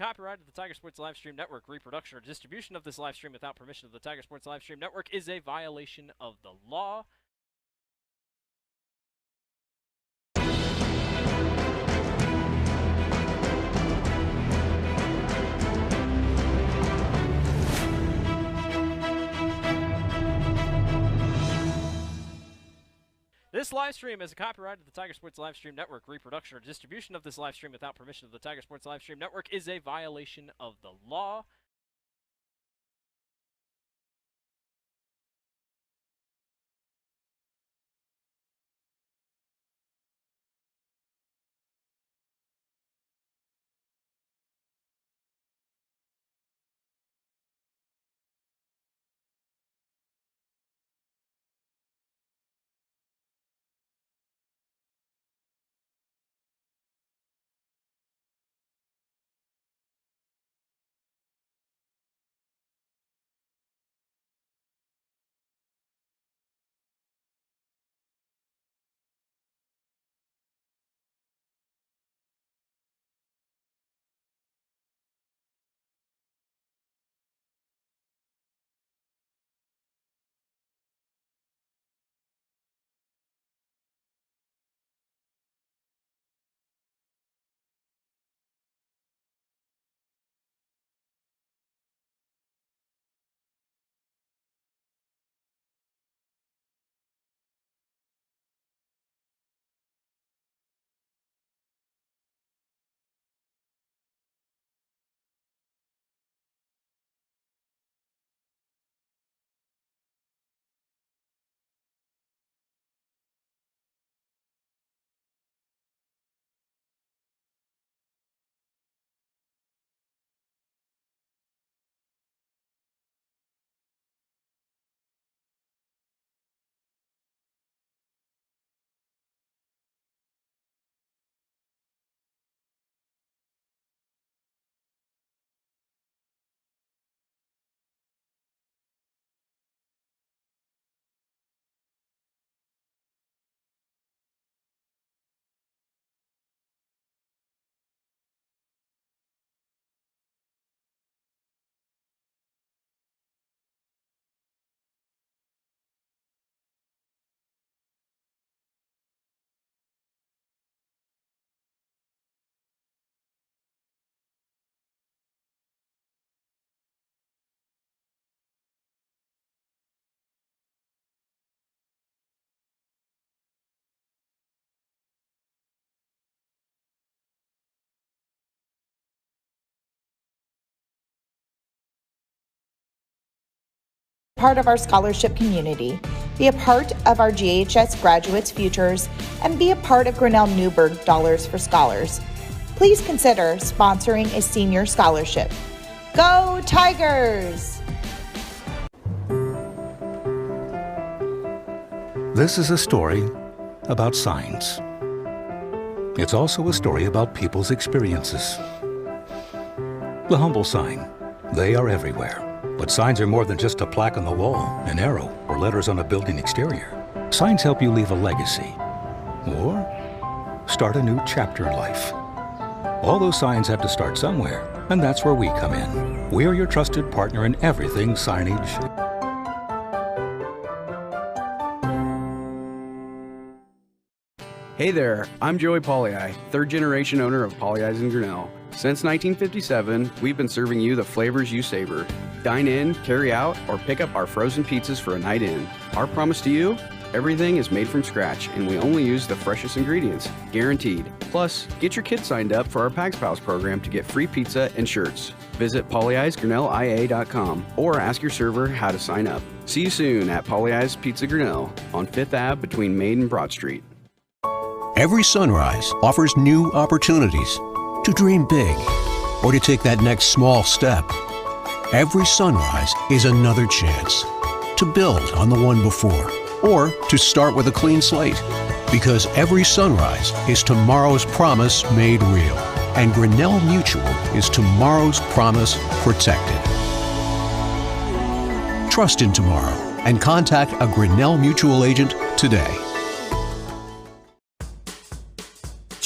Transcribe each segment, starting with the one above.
copyright of the Tiger Sports Livestream Network. Reproduction or distribution of this live stream without permission of the Tiger Sports Livestream Network is a violation of the law. This live stream is a copyright of the Tiger Sports Livestream Network. Reproduction or distribution of this live stream without permission of the Tiger Sports Livestream Network is a violation of the law. Part of our scholarship community, be a part of our GHS graduates' futures, and be a part of Grinnell Newberg Dollars for Scholars. Please consider sponsoring a senior scholarship. Go Tigers! This is a story about signs. It's also a story about people's experiences. The humble sign, they are everywhere. But signs are more than just a plaque on the wall, an arrow, or letters on a building exterior. Signs help you leave a legacy or start a new chapter in life. All those signs have to start somewhere, and that's where we come in. We're your trusted partner in everything signage. Hey there, I'm Joey Pollyi, third-generation owner of Pollyi's in Grinnell. Since 1957, we've been serving you the flavors you savor. Dine in, carry out, or pick up our frozen pizzas for a night in. Our promise to you? Everything is made from scratch, and we only use the freshest ingredients, guaranteed. Plus, get your kids signed up for our Pags Pals program to get free pizza and shirts. Visit Pollyi'sGrinnellIA.com or ask your server how to sign up. See you soon at Pollyi's Pizza Grinnell on 5th Ave between Main and Broad Street. Every sunrise offers new opportunities to dream big or to take that next small step. Every sunrise is another chance to build on the one before or to start with a clean slate, because every sunrise is tomorrow's promise made real, and Grinnell Mutual is tomorrow's promise protected. Trust in tomorrow and contact a Grinnell Mutual agent today.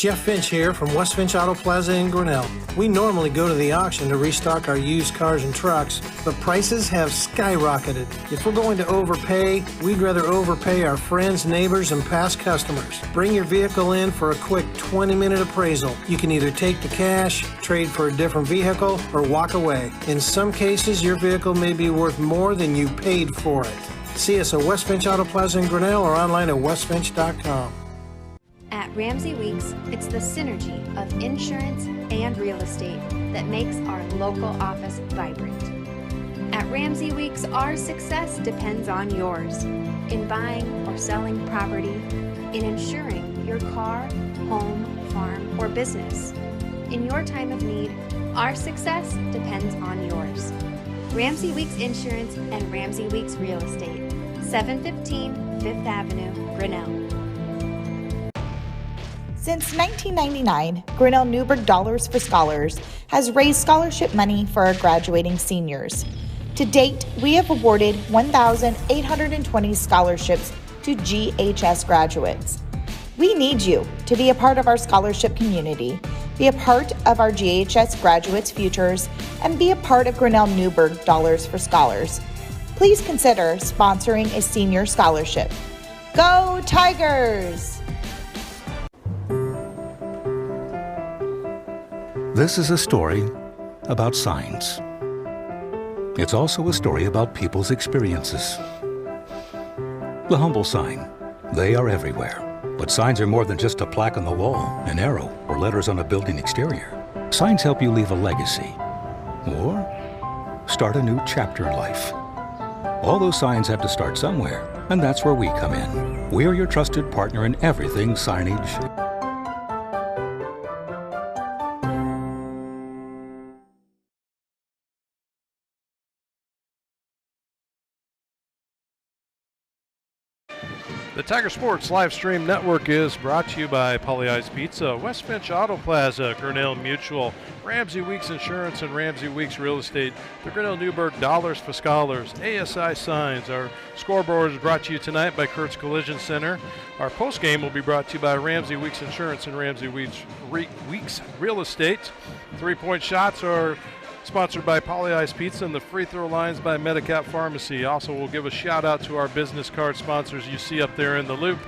Jeff Finch here from West Finch Auto Plaza in Grinnell. We normally go to the auction to restock our used cars and trucks, but prices have skyrocketed. If we're going to overpay, we'd rather overpay our friends, neighbors, and past customers. Bring your vehicle in for a quick 20-minute appraisal. You can either take the cash, trade for a different vehicle, or walk away. In some cases, your vehicle may be worth more than you paid for it. See us at West Finch Auto Plaza in Grinnell or online at westfinch.com. At Ramsey Weeks, it's the synergy of insurance and real estate that makes our local office vibrant. At Ramsey Weeks, our success depends on yours in buying or selling property, in insuring your car, home, farm, or business. In your time of need, our success depends on yours. Ramsey Weeks Insurance and Ramsey Weeks Real Estate, 715 Fifth Avenue, Grinnell. Since 1999, Grinnell Newburgh Dollars for Scholars has raised scholarship money for our graduating seniors. To date, we have awarded 1,820 scholarships to GHS graduates. We need you to be a part of our scholarship community, be a part of our GHS graduates' futures, and be a part of Grinnell Newburgh Dollars for Scholars. Please consider sponsoring a senior scholarship. Go Tigers! This is a story about signs. It's also a story about people's experiences. The humble sign. They are everywhere. But signs are more than just a plaque on the wall, an arrow, or letters on a building exterior. Signs help you leave a legacy or start a new chapter in life. All those signs have to start somewhere, and that's where we come in. We are your trusted partner in everything signage. The Tiger Sports live stream network is brought to you by Polly's Pizza, West Finch Auto Plaza, Grinnell Mutual, Ramsey Weeks Insurance and Ramsey Weeks Real Estate, the Grinnell Newburgh Dollars for Scholars, ASI Signs. Our scoreboard is brought to you tonight by Kurt's Collision Center. Our postgame will be brought to you by Ramsey Weeks Insurance and Ramsey Weeks Real Estate. Three-point shots are sponsored by Polly's Pizza and the free throw lines by Medicap Pharmacy. Also, we'll give a shout out to our business card sponsors you see up there in the loop.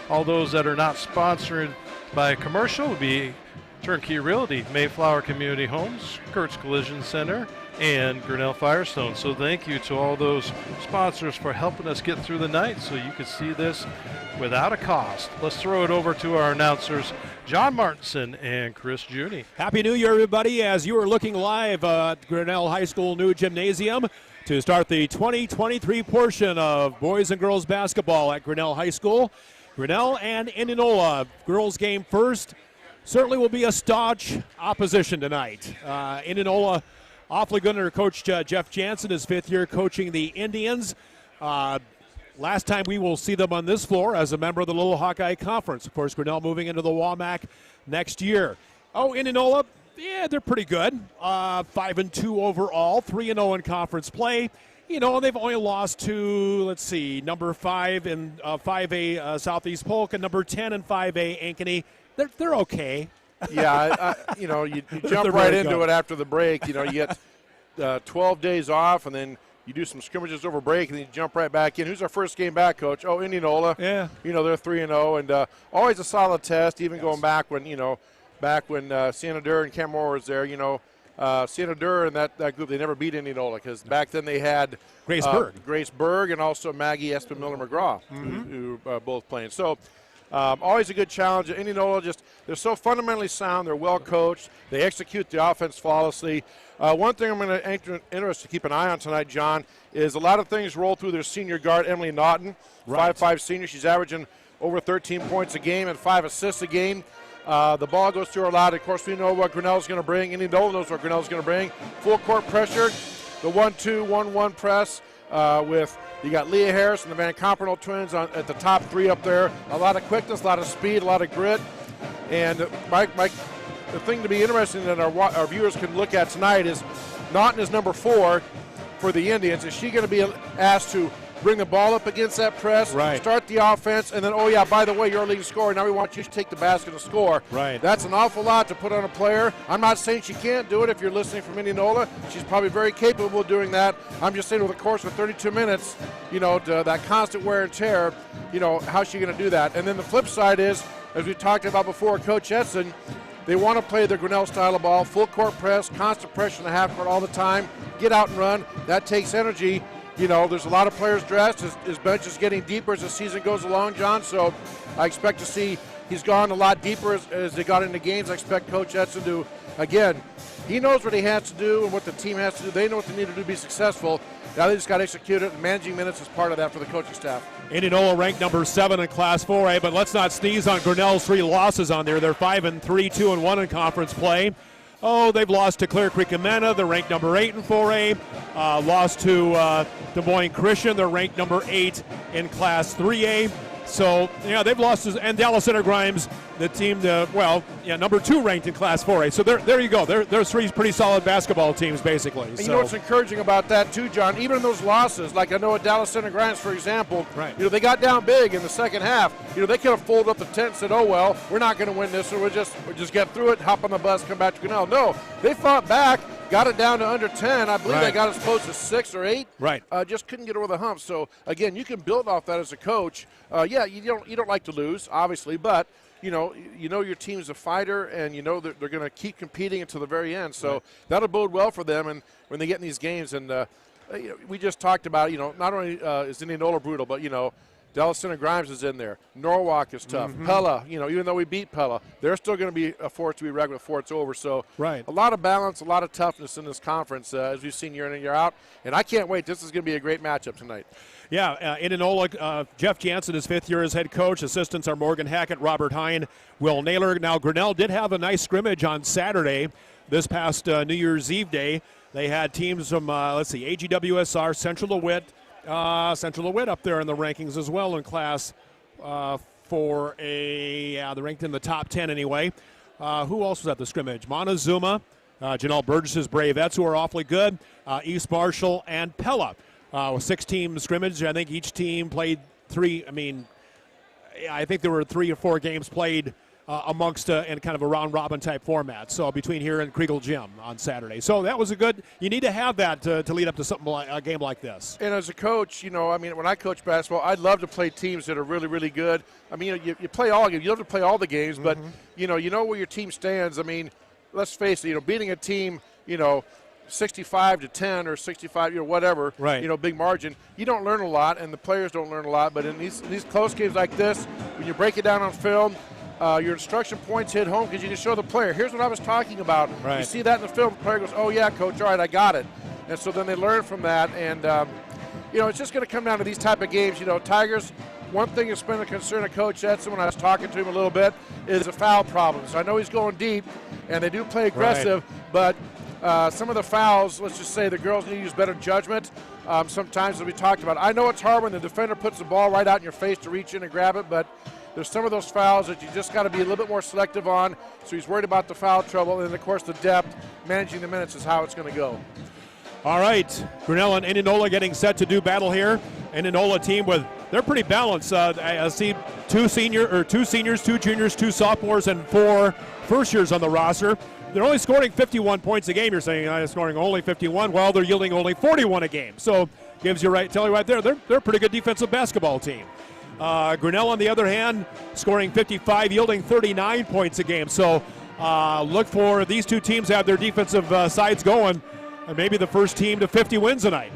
All those that are not sponsored by a commercial will be Turnkey Realty, Mayflower Community Homes, Kurt's Collision Center, and Grinnell Firestone. So thank you to all those sponsors for helping us get through the night so you could see this without a cost. Let's throw it over to our announcers, John Martinson and Chris Juni. Happy New Year, everybody, as you are looking live at Grinnell High School new gymnasium to start the 2023 portion of boys and girls basketball at Grinnell High School. Grinnell and Indianola, girls game first. Certainly will be a staunch opposition tonight. Indianola awfully good under Coach Jeff Jansen, his fifth year coaching the Indians. Last time we will see them on this floor as a member of the Little Hawkeye Conference. Of course, Grinnell moving into the WAMAC next year. Indianola, yeah, they're pretty good. 5-2 overall, 3-0 in conference play. And they've only lost to, let's see, number 5 in 5A Southeast Polk and number 10 in 5A Ankeny. They're okay. Yeah, you jump right into it after the break. You get 12 days off, and then you do some scrimmages over break, and then you jump right back in. Who's our first game back, Coach? Oh, Indianola. Yeah. They're 3-0, and always a solid test, even going back when, Sanador and Camorra was there. Sanador and that group, they never beat Indianola because back then they had Grace Berg and also Maggie Espen-Miller-McGraw, who both playing. So always a good challenge. Indianola they're so fundamentally sound. They're well coached. They execute the offense flawlessly. One thing I'm going to interested to keep an eye on tonight, John, is a lot of things roll through their senior guard, Emily Naughton, 5'5" senior. She's averaging over 13 points a game and 5 assists a game. The ball goes through her a lot. Of course, we know what Grinnell's going to bring. Indianola knows what Grinnell's going to bring. Full court pressure, the 1-2, 1-1 press you got Leah Harris and the Van Compernoll twins at the top three up there. A lot of quickness, a lot of speed, a lot of grit. And the thing to be interesting that our viewers can look at tonight is Naughton is number 4 for the Indians. Is she going to be asked to bring the ball up against that press, start the offense, and then, oh, yeah, by the way, you're our leading scorer. Now we want you to take the basket and score. Right. That's an awful lot to put on a player. I'm not saying she can't do it. If you're listening from Indianola, she's probably very capable of doing that. I'm just saying over the course of 32 minutes, that constant wear and tear, how's she going to do that? And then the flip side is, as we talked about before, Coach Edson, they want to play the Grinnell style of ball, full court press, constant pressure in the half court all the time, get out and run. That takes energy. There's a lot of players dressed. His bench is getting deeper as the season goes along, John. So I expect to see he's gone a lot deeper as they got into games. I expect Coach Edson to, again, he knows what he has to do and what the team has to do. They know what they need to do to be successful. Now they just got to execute it, and managing minutes is part of that for the coaching staff. Indianola ranked number 7 in Class 4A, but let's not sneeze on Grinnell's 3 losses on there. They're 5-3, 2-1 in conference play. Oh, they've lost to Clear Creek and Mena. They're ranked number 8 in 4A. Lost to Des Moines Christian. They're ranked number 8 in Class 3A. So, they've lost, and Dallas Center Grimes, the team, number 2 ranked in Class 4A. So there you go. There's 3 pretty solid basketball teams, basically. And you know what's encouraging about that, too, John? Even in those losses, like I know at Dallas Center Grimes, for example, they got down big in the second half. They could have folded up the tent and said, oh, well, we're not going to win this, so we'll just get through it, hop on the bus, come back to Grinnell. No, they fought back. Got it down to under 10. I believe they got as close to 6 or 8. Right. Just couldn't get over the hump. So, again, you can build off that as a coach. You don't like to lose, obviously, but you know your team's a fighter, and that they're going to keep competing until the very end. So that'll bode well for them, and when they get in these games. And we just talked about, not only is Indianola brutal, but Dallas Center Grimes is in there. Norwalk is tough. Pella, even though we beat Pella, they're still going to be a force to be reckoned with before it's over. So a lot of balance, a lot of toughness in this conference, as we've seen year in and year out. And I can't wait. This is going to be a great matchup tonight. Yeah, Indianola, Jeff Jansen is 5th year as head coach. Assistants are Morgan Hackett, Robert Hine, Will Naylor. Now, Grinnell did have a nice scrimmage on Saturday, this past New Year's Eve day. They had teams from, AGWSR, Central DeWitt, up there in the rankings as well in Class 4A. They're ranked in the top 10 anyway. Who else was at the scrimmage? Montezuma, Janelle Burgess's Bravettes, who are awfully good, East Marshall, and Pella. With 6-team scrimmage. I think each team played 3. I think there were 3 or 4 games played amongst in kind of a round-robin type format. So between here and Kriegel Gym on Saturday. So that was you need to have that to lead up to something like a game like this. And as a coach, when I coach basketball, I'd love to play teams that are really, really good. You play all games. You don't have to play all the games, but you know where your team stands. Let's face it. Beating a team, 65-10 or 65, whatever, big margin. You don't learn a lot, and the players don't learn a lot. But in these close games like this, when you break it down on film, your instruction points hit home because you can show the player, here's what I was talking about. Right. You see that in the film, the player goes, oh, yeah, coach, all right, I got it. And so then they learn from that. And, it's just going to come down to these type of games. Tigers, one thing that's been a concern of Coach Edson when I was talking to him a little bit is the foul problems. So I know he's going deep, and they do play aggressive, but some of the fouls, let's just say the girls need to use better judgment. Sometimes, as we talked about, I know it's hard when the defender puts the ball right out in your face to reach in and grab it, but there's some of those fouls that you just got to be a little bit more selective on. So he's worried about the foul trouble, and of course the depth, managing the minutes is how it's going to go. All right, Grinnell and Indianola getting set to do battle here. Indianola team they're pretty balanced. I see 2 seniors, 2 juniors, 2 sophomores, and 4 first years on the roster. They're only scoring 51 points a game. You're saying they're scoring only 51. Well, they're yielding only 41 a game. So tell you right there, they're a pretty good defensive basketball team. Grinnell, on the other hand, scoring 55, yielding 39 points a game. So look for these 2 teams to have their defensive sides going, and maybe the first team to 50 wins tonight.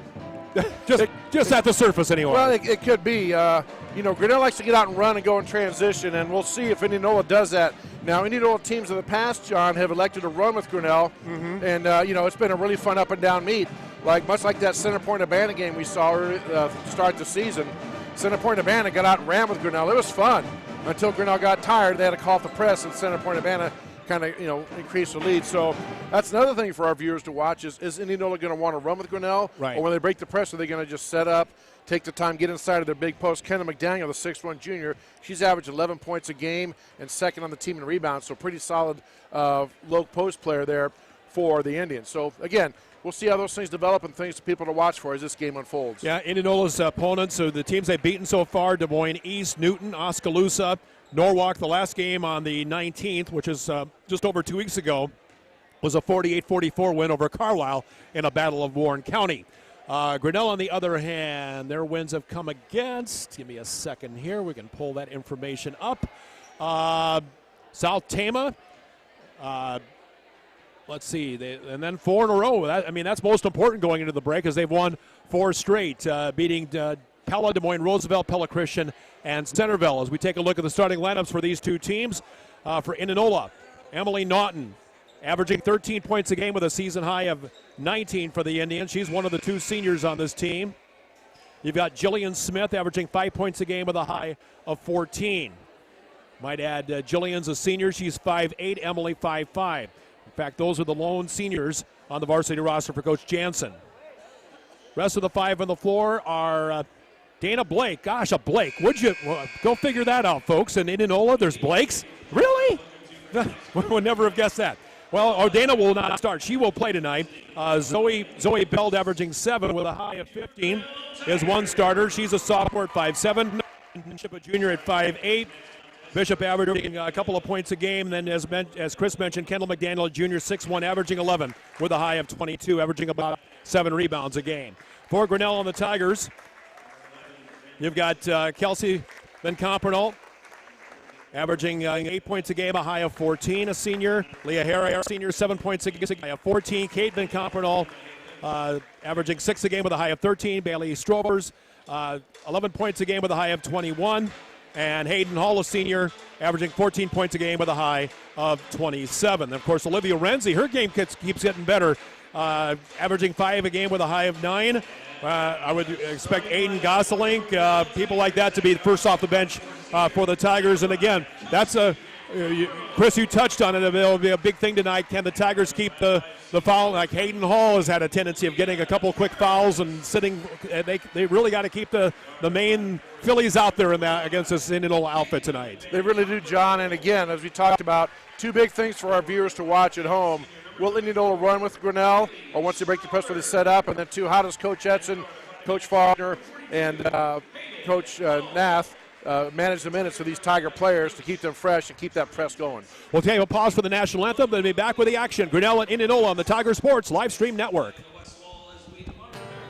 just at the surface anyway. Well, it could be. Grinnell likes to get out and run and go in transition, and we'll see if Indianola does that. Now, Indianola teams in the past, John, have elected to run with Grinnell, and, it's been a really fun up-and-down meet. Much like that Center Point Urbana game we saw to start the season. Center Point Urbana got out and ran with Grinnell. It was fun until Grinnell got tired. They had to call off the press, and Center Point Urbana kind of, increase the lead. So that's another thing for our viewers to watch is Indianola going to want to run with Grinnell? Right. Or when they break the press, are they going to just set up, take the time, get inside of their big post? Kenna McDaniel, the 6'1 junior, she's averaged 11 points a game and second on the team in rebounds, so pretty solid low post player there for the Indians. So, again, we'll see how those things develop and things for people to watch for as this game unfolds. Yeah, Indianola's opponents, so the teams they've beaten so far, Des Moines East, Newton, Oskaloosa, Norwalk. The last game on the 19th, which is just over 2 weeks ago, was a 48-44 win over Carlisle in a battle of Warren County. Grinnell, on the other hand, their wins have come against, give me a second here, we can pull that information up. South Tama, let's see, and then 4 in a row. That's most important going into the break, as they've won 4 straight, beating Pella, Des Moines, Roosevelt, Pella Christian, and Centerville. As we take a look at the starting lineups for these two teams, for Indianola, Emily Naughton, averaging 13 points a game with a season high of 19 for the Indians. She's one of the 2 seniors on this team. You've got Jillian Smith averaging 5 points a game with a high of 14. Might add Jillian's a senior. She's 5'8", Emily 5'5". In fact, those are the lone seniors on the varsity roster for Coach Jansen. Rest of the 5 on the floor are Dana Blake. Gosh, a Blake. Would you go figure that out, folks? In Indianola, there's Blakes? Really? Would never have guessed that. Well, Dana will not start. She will play tonight. Zoe Beld, averaging 7 with a high of 15, is one starter. She's a sophomore at 5'7". Bishop, a junior, at 5'8". Bishop averaging a couple of points a game. Then, as Chris mentioned, Kendall McDaniel, junior, 6'1", averaging 11 with a high of 22, averaging about 7 rebounds a game. For Grinnell on the Tigers, you've got Kelsey Van Compernal, averaging 8 points a game, a high of 14, a senior. Leah Harry, senior, 7 points a game, a high of 14. Kate Van Compernal, averaging 6 a game with a high of 13. Bailey Strobers, 11 points a game with a high of 21. And Hayden Hall, a senior, averaging 14 points a game with a high of 27. And of course, Olivia Renzi, her game keeps getting better, averaging 5 a game with a high of 9. I would expect Aiden Gosselink, people like that, to be first off the bench for the Tigers. And again, that's Chris, you touched on it. It'll be a big thing tonight. Can the Tigers keep the foul? Like Hayden Hall has had a tendency of getting a couple quick fouls and sitting. They really got to keep the main Phillies out there against this Indianola outfit tonight. They really do, John. And again, as we talked about, 2 big things for our viewers to watch at home. Will Indianola run with Grinnell, or once they break the press, will they set up? And then 2, how does Coach Edson, Coach Faulkner, and Coach Nath manage the minutes of these Tiger players to keep them fresh and keep that press going? We'll take a pause for the national anthem, then be back with the action. Grinnell and Indianola on the Tiger Sports Live Stream Network.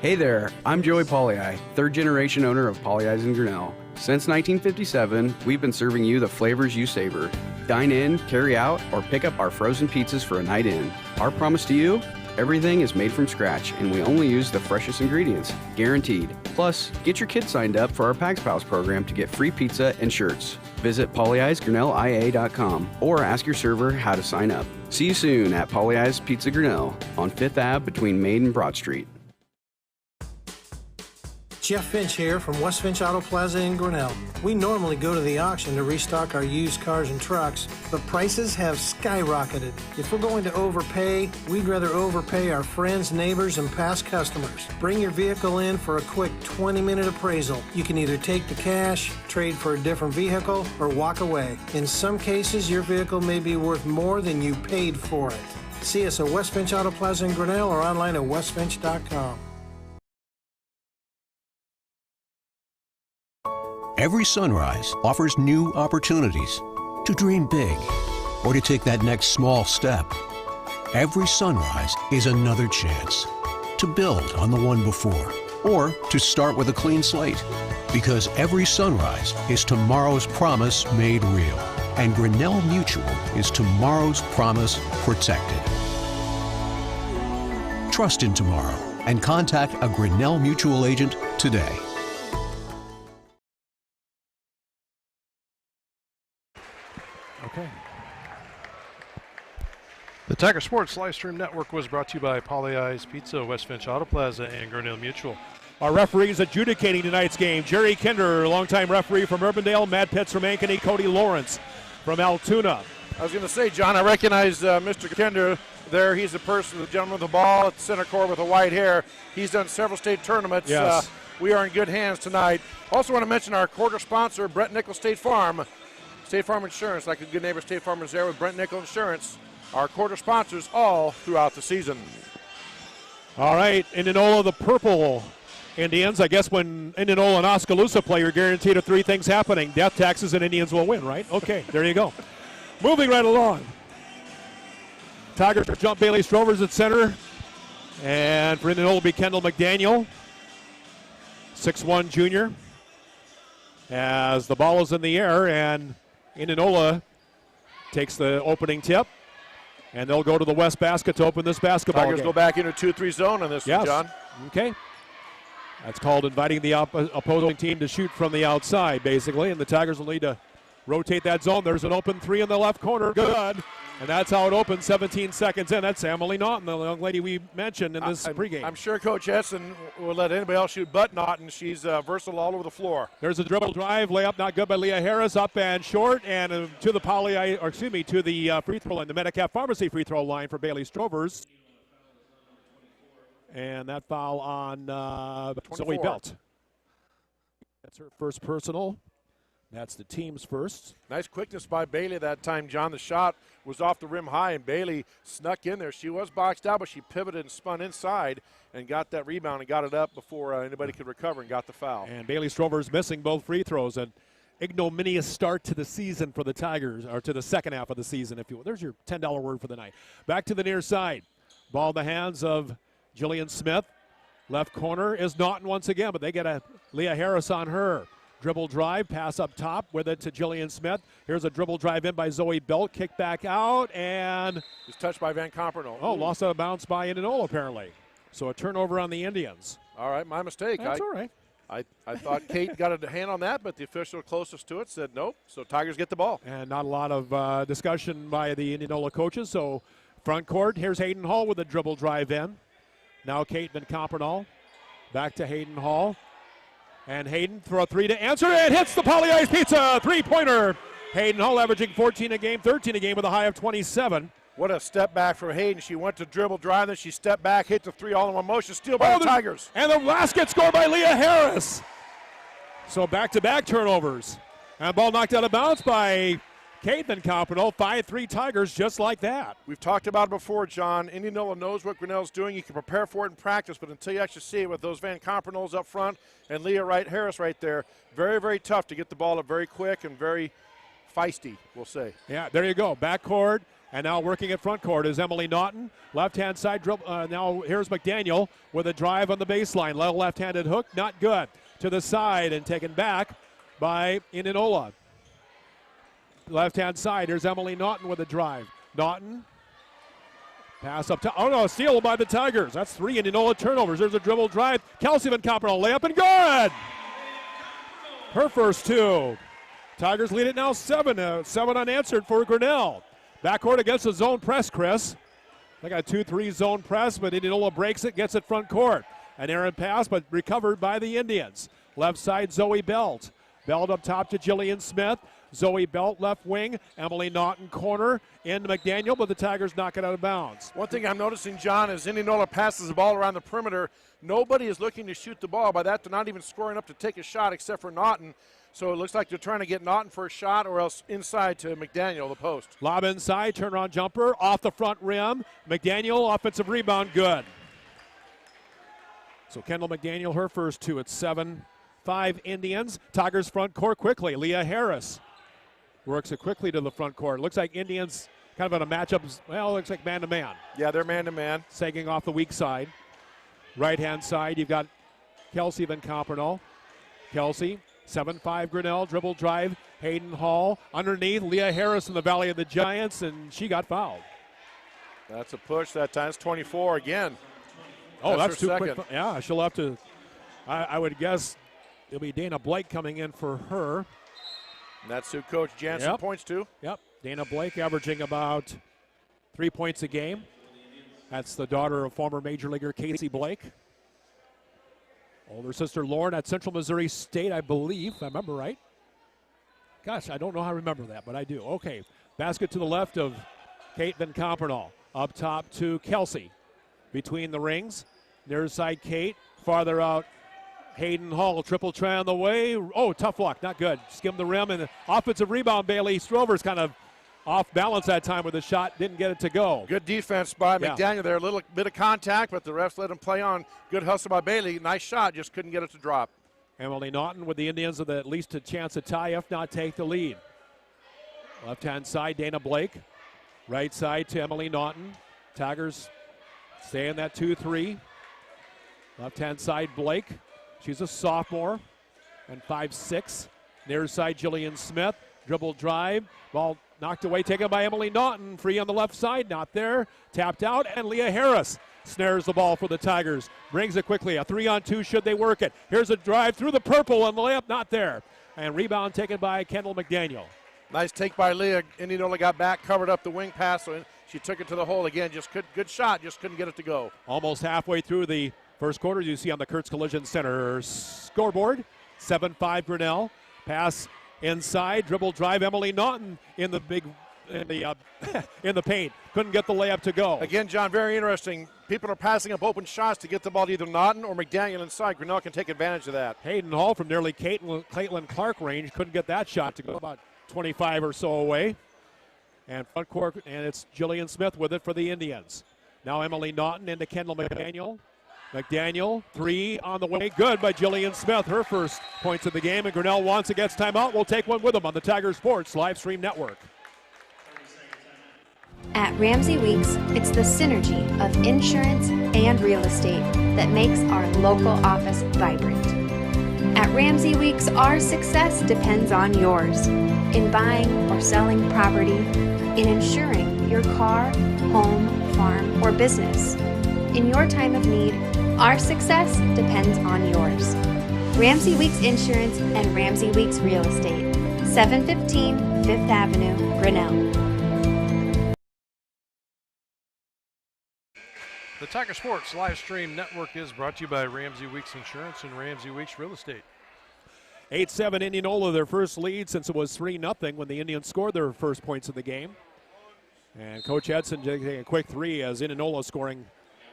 Hey there, I'm Joey Pollei, 3rd generation owner of Polley's in Grinnell. Since 1957, we've been serving you the flavors you savor. Dine in, carry out, or pick up our frozen pizzas for a night in. Our promise to you? Everything is made from scratch, and we only use the freshest ingredients, guaranteed. Plus, get your kids signed up for our Pags Pals program to get free pizza and shirts. Visit PolleyIsGrinnellIA.com or ask your server how to sign up. See you soon at Polley's Pizza Grinnell on 5th Ave between Maid and Broad Street. Jeff Finch here from West Finch Auto Plaza in Grinnell. We normally go to the auction to restock our used cars and trucks, but prices have skyrocketed. If we're going to overpay, we'd rather overpay our friends, neighbors, and past customers. Bring your vehicle in for a quick 20-minute appraisal. You can either take the cash, trade for a different vehicle, or walk away. In some cases, your vehicle may be worth more than you paid for it. See us at West Finch Auto Plaza in Grinnell or online at westfinch.com. Every sunrise offers new opportunities to dream big or to take that next small step. Every sunrise is another chance to build on the one before or to start with a clean slate. Because every sunrise is tomorrow's promise made real. And Grinnell Mutual is tomorrow's promise protected. Trust in tomorrow and contact a Grinnell Mutual agent today. Okay. The Tiger Sports Live Stream Network was brought to you by Polley's Pizza, West Finch Auto Plaza, and Grinnell Mutual. Our referees adjudicating tonight's game: Jerry Kinder, longtime referee from Urbandale; Matt Pitts from Ankeny; Cody Lawrence from Altoona. I was going to say, John, I recognize Mr. Kinder there. He's the person, the gentleman with the ball at the center court with the white hair. He's done several state tournaments. Yes. We are in good hands tonight. Also want to mention our quarter sponsor, Brent Nickel State Farm. State Farm Insurance, like a good neighbor State Farm is there with Brent Nickel Insurance. Our quarter sponsors all throughout the season. All right, Indianola, the purple Indians. I guess when Indianola and Oskaloosa play, you're guaranteed of three things happening. Death, taxes, and Indians will win, right? Okay, there you go. Moving right along. Tigers jump Bailey Strovers at center. And for Indianola will be Kendall McDaniel, 6'1" junior. As the ball is in the air, and Indianola takes the opening tip. And they'll go to the west basket to open this basketball Tigers game. go back into 2-3 zone on this one, John. Okay. That's called inviting the opposing team to shoot from the outside, basically. And the Tigers will need to rotate that zone. There's an open three in the left corner. Good. And that's how it opens 17 seconds in. That's Emily Naughton, the young lady we mentioned in this pregame. I'm sure Coach Essen will let anybody else shoot but Naughton. She's versatile all over the floor. There's a dribble drive, layup not good by Leah Harris, up and short, and to the free throw line, the Metcalf Pharmacy free throw line for Bailey Strovers. And that foul on Zoe Belt. That's her first personal. That's the team's first. Nice quickness by Bailey that time, John. The shot was off the rim high, and Bailey snuck in there. She was boxed out, but she pivoted and spun inside and got that rebound and got it up before anybody could recover and got the foul. And Bailey Strovers missing both free throws. An ignominious start to the season for the Tigers, or to the second half of the season, if you will. There's your $10 word for the night. Back to the near side. Ball in the hands of Jillian Smith. Left corner is Naughton once again, but they get a Leah Harris on her. Dribble drive, pass up top with it to Jillian Smith. Here's a dribble drive in by Zoe Belt. Kick back out, and it's touched by Van Comperno. Oh, lost out of bounds by Indianola, apparently. So a turnover on the Indians. All right, my mistake. That's all right. I thought Kate got a hand on that, but the official closest to it said nope. So Tigers get the ball. And not a lot of discussion by the Indianola coaches. So front court, here's Hayden Hall with a dribble drive in. Now Kate Van Comperno. Back to Hayden Hall. And Hayden throw a three to answer, and hits the Poly Ice Pizza three-pointer. Hayden Hall averaging 14 a game, 13 a game with a high of 27. What a step back for Hayden. She went to dribble drive, then she stepped back, hit the three all in one motion, steal by the Tigers. And the basket scored by Leah Harris. So back-to-back turnovers. And ball knocked out of bounds by Kate Van Comperno. 5-3 Tigers just like that. We've talked about it before, John. Indianola knows what Grinnell's doing. You can prepare for it in practice, but until you actually see it with those Van Compernos up front and Leah Harris right there, very, very tough to get the ball up very quick and very feisty, we'll say. Yeah, there you go. Backcourt, and now working at front court is Emily Naughton. Left-hand side dribble. Now here's McDaniel with a drive on the baseline. Left-handed hook, not good. To the side and taken back by Indianola. Left-hand side, here's Emily Naughton with a drive. Naughton, pass up to, steal by the Tigers. That's 3 Indianola turnovers. There's a dribble drive. Kelsey Van Comperno, layup and good. Her first 2. Tigers lead it now 7 unanswered for Grinnell. Backcourt against the zone press, Chris. They got a 2-3 zone press, but Indianola breaks it, gets it front court. An errant pass, but recovered by the Indians. Left side, Zoe Belt. Belt up top to Jillian Smith. Zoe Belt left wing. Emily Naughton corner into McDaniel, but the Tigers knock it out of bounds. One thing I'm noticing, John, is Indianola passes the ball around the perimeter. Nobody is looking to shoot the ball. By that, they're not even scoring up to take a shot except for Naughton. So it looks like they're trying to get Naughton for a shot or else inside to McDaniel, the post. Lob inside, turnaround jumper, off the front rim. McDaniel, offensive rebound, good. So Kendall McDaniel, her first 2 at 7-5 Indians. Tigers front court quickly. Leah Harris works it quickly to the front court. Looks like Indians kind of in a matchup. Well, looks like man-to-man. Yeah, they're man-to-man. Sagging off the weak side. Right-hand side, you've got Kelsey Van Comperno. Kelsey, 7-5 Grinnell, dribble drive. Hayden Hall underneath. Leah Harris in the Valley of the Giants, and she got fouled. That's a push that time. It's 24 again. Oh, that's too second. quick. Yeah, she'll have to. I would guess it'll be Dana Blake coming in for her. And that's who Coach Jansen points to. Yep, Dana Blake averaging about 3 points a game. That's the daughter of former Major Leaguer Casey Blake. Older sister Lauren at Central Missouri State, I believe, if I remember right. Gosh, I don't know how I remember that, but I do. Okay, basket to the left of Kate Van Comperno. Up top to Kelsey. Between the rings, near side Kate, farther out Hayden Hall, triple try on the way. Oh, tough luck, not good. Skimmed the rim, and the offensive rebound, Bailey Strovers kind of off balance that time with the shot, didn't get it to go. Good defense by McDaniel there. A little bit of contact, but the refs let him play on. Good hustle by Bailey. Nice shot, just couldn't get it to drop. Emily Naughton with the Indians with at least a chance to tie, if not take the lead. Left-hand side, Dana Blake. Right side to Emily Naughton. Tigers stay in that 2-3. Left-hand side, Blake. She's a sophomore and 5'6". Near side, Jillian Smith. Dribble drive. Ball knocked away, taken by Emily Naughton. Free on the left side, not there. Tapped out, and Leah Harris snares the ball for the Tigers. Brings it quickly. A 3-on-2 should they work it. Here's a drive through the purple, and the layup not there. And rebound taken by Kendall McDaniel. Nice take by Leah. Indianola got back, covered up the wing pass, so she took it to the hole again. Good shot, just couldn't get it to go. Almost halfway through the first quarter, you see on the Kurtz Collision Center scoreboard, 7-5 Grinnell. Pass inside, dribble drive, Emily Naughton in the in the paint. Couldn't get the layup to go. Again, John, very interesting. People are passing up open shots to get the ball to either Naughton or McDaniel inside. Grinnell can take advantage of that. Hayden Hall from nearly Caitlin Clark range couldn't get that shot to go about 25 or so away. And front court, and it's Jillian Smith with it for the Indians. Now Emily Naughton into Kendall McDaniel. McDaniel, 3 on the way. Good by Jillian Smith. Her first points of the game. And Grinnell wants it, gets timeout. We'll take one with them on the Tiger Sports live stream network. At Ramsey Weeks, it's the synergy of insurance and real estate that makes our local office vibrant. At Ramsey Weeks, our success depends on yours in buying or selling property, in insuring your car, home, farm, or business. In your time of need, our success depends on yours. Ramsey Weeks Insurance and Ramsey Weeks Real Estate, 715 Fifth Avenue, Grinnell. The Tiger Sports live stream network is brought to you by Ramsey Weeks Insurance and Ramsey Weeks Real Estate. 8-7 Indianola, their first lead since it was 3-0 when the Indians scored their first points of the game. And Coach Edson taking a quick 3 as Indianola scoring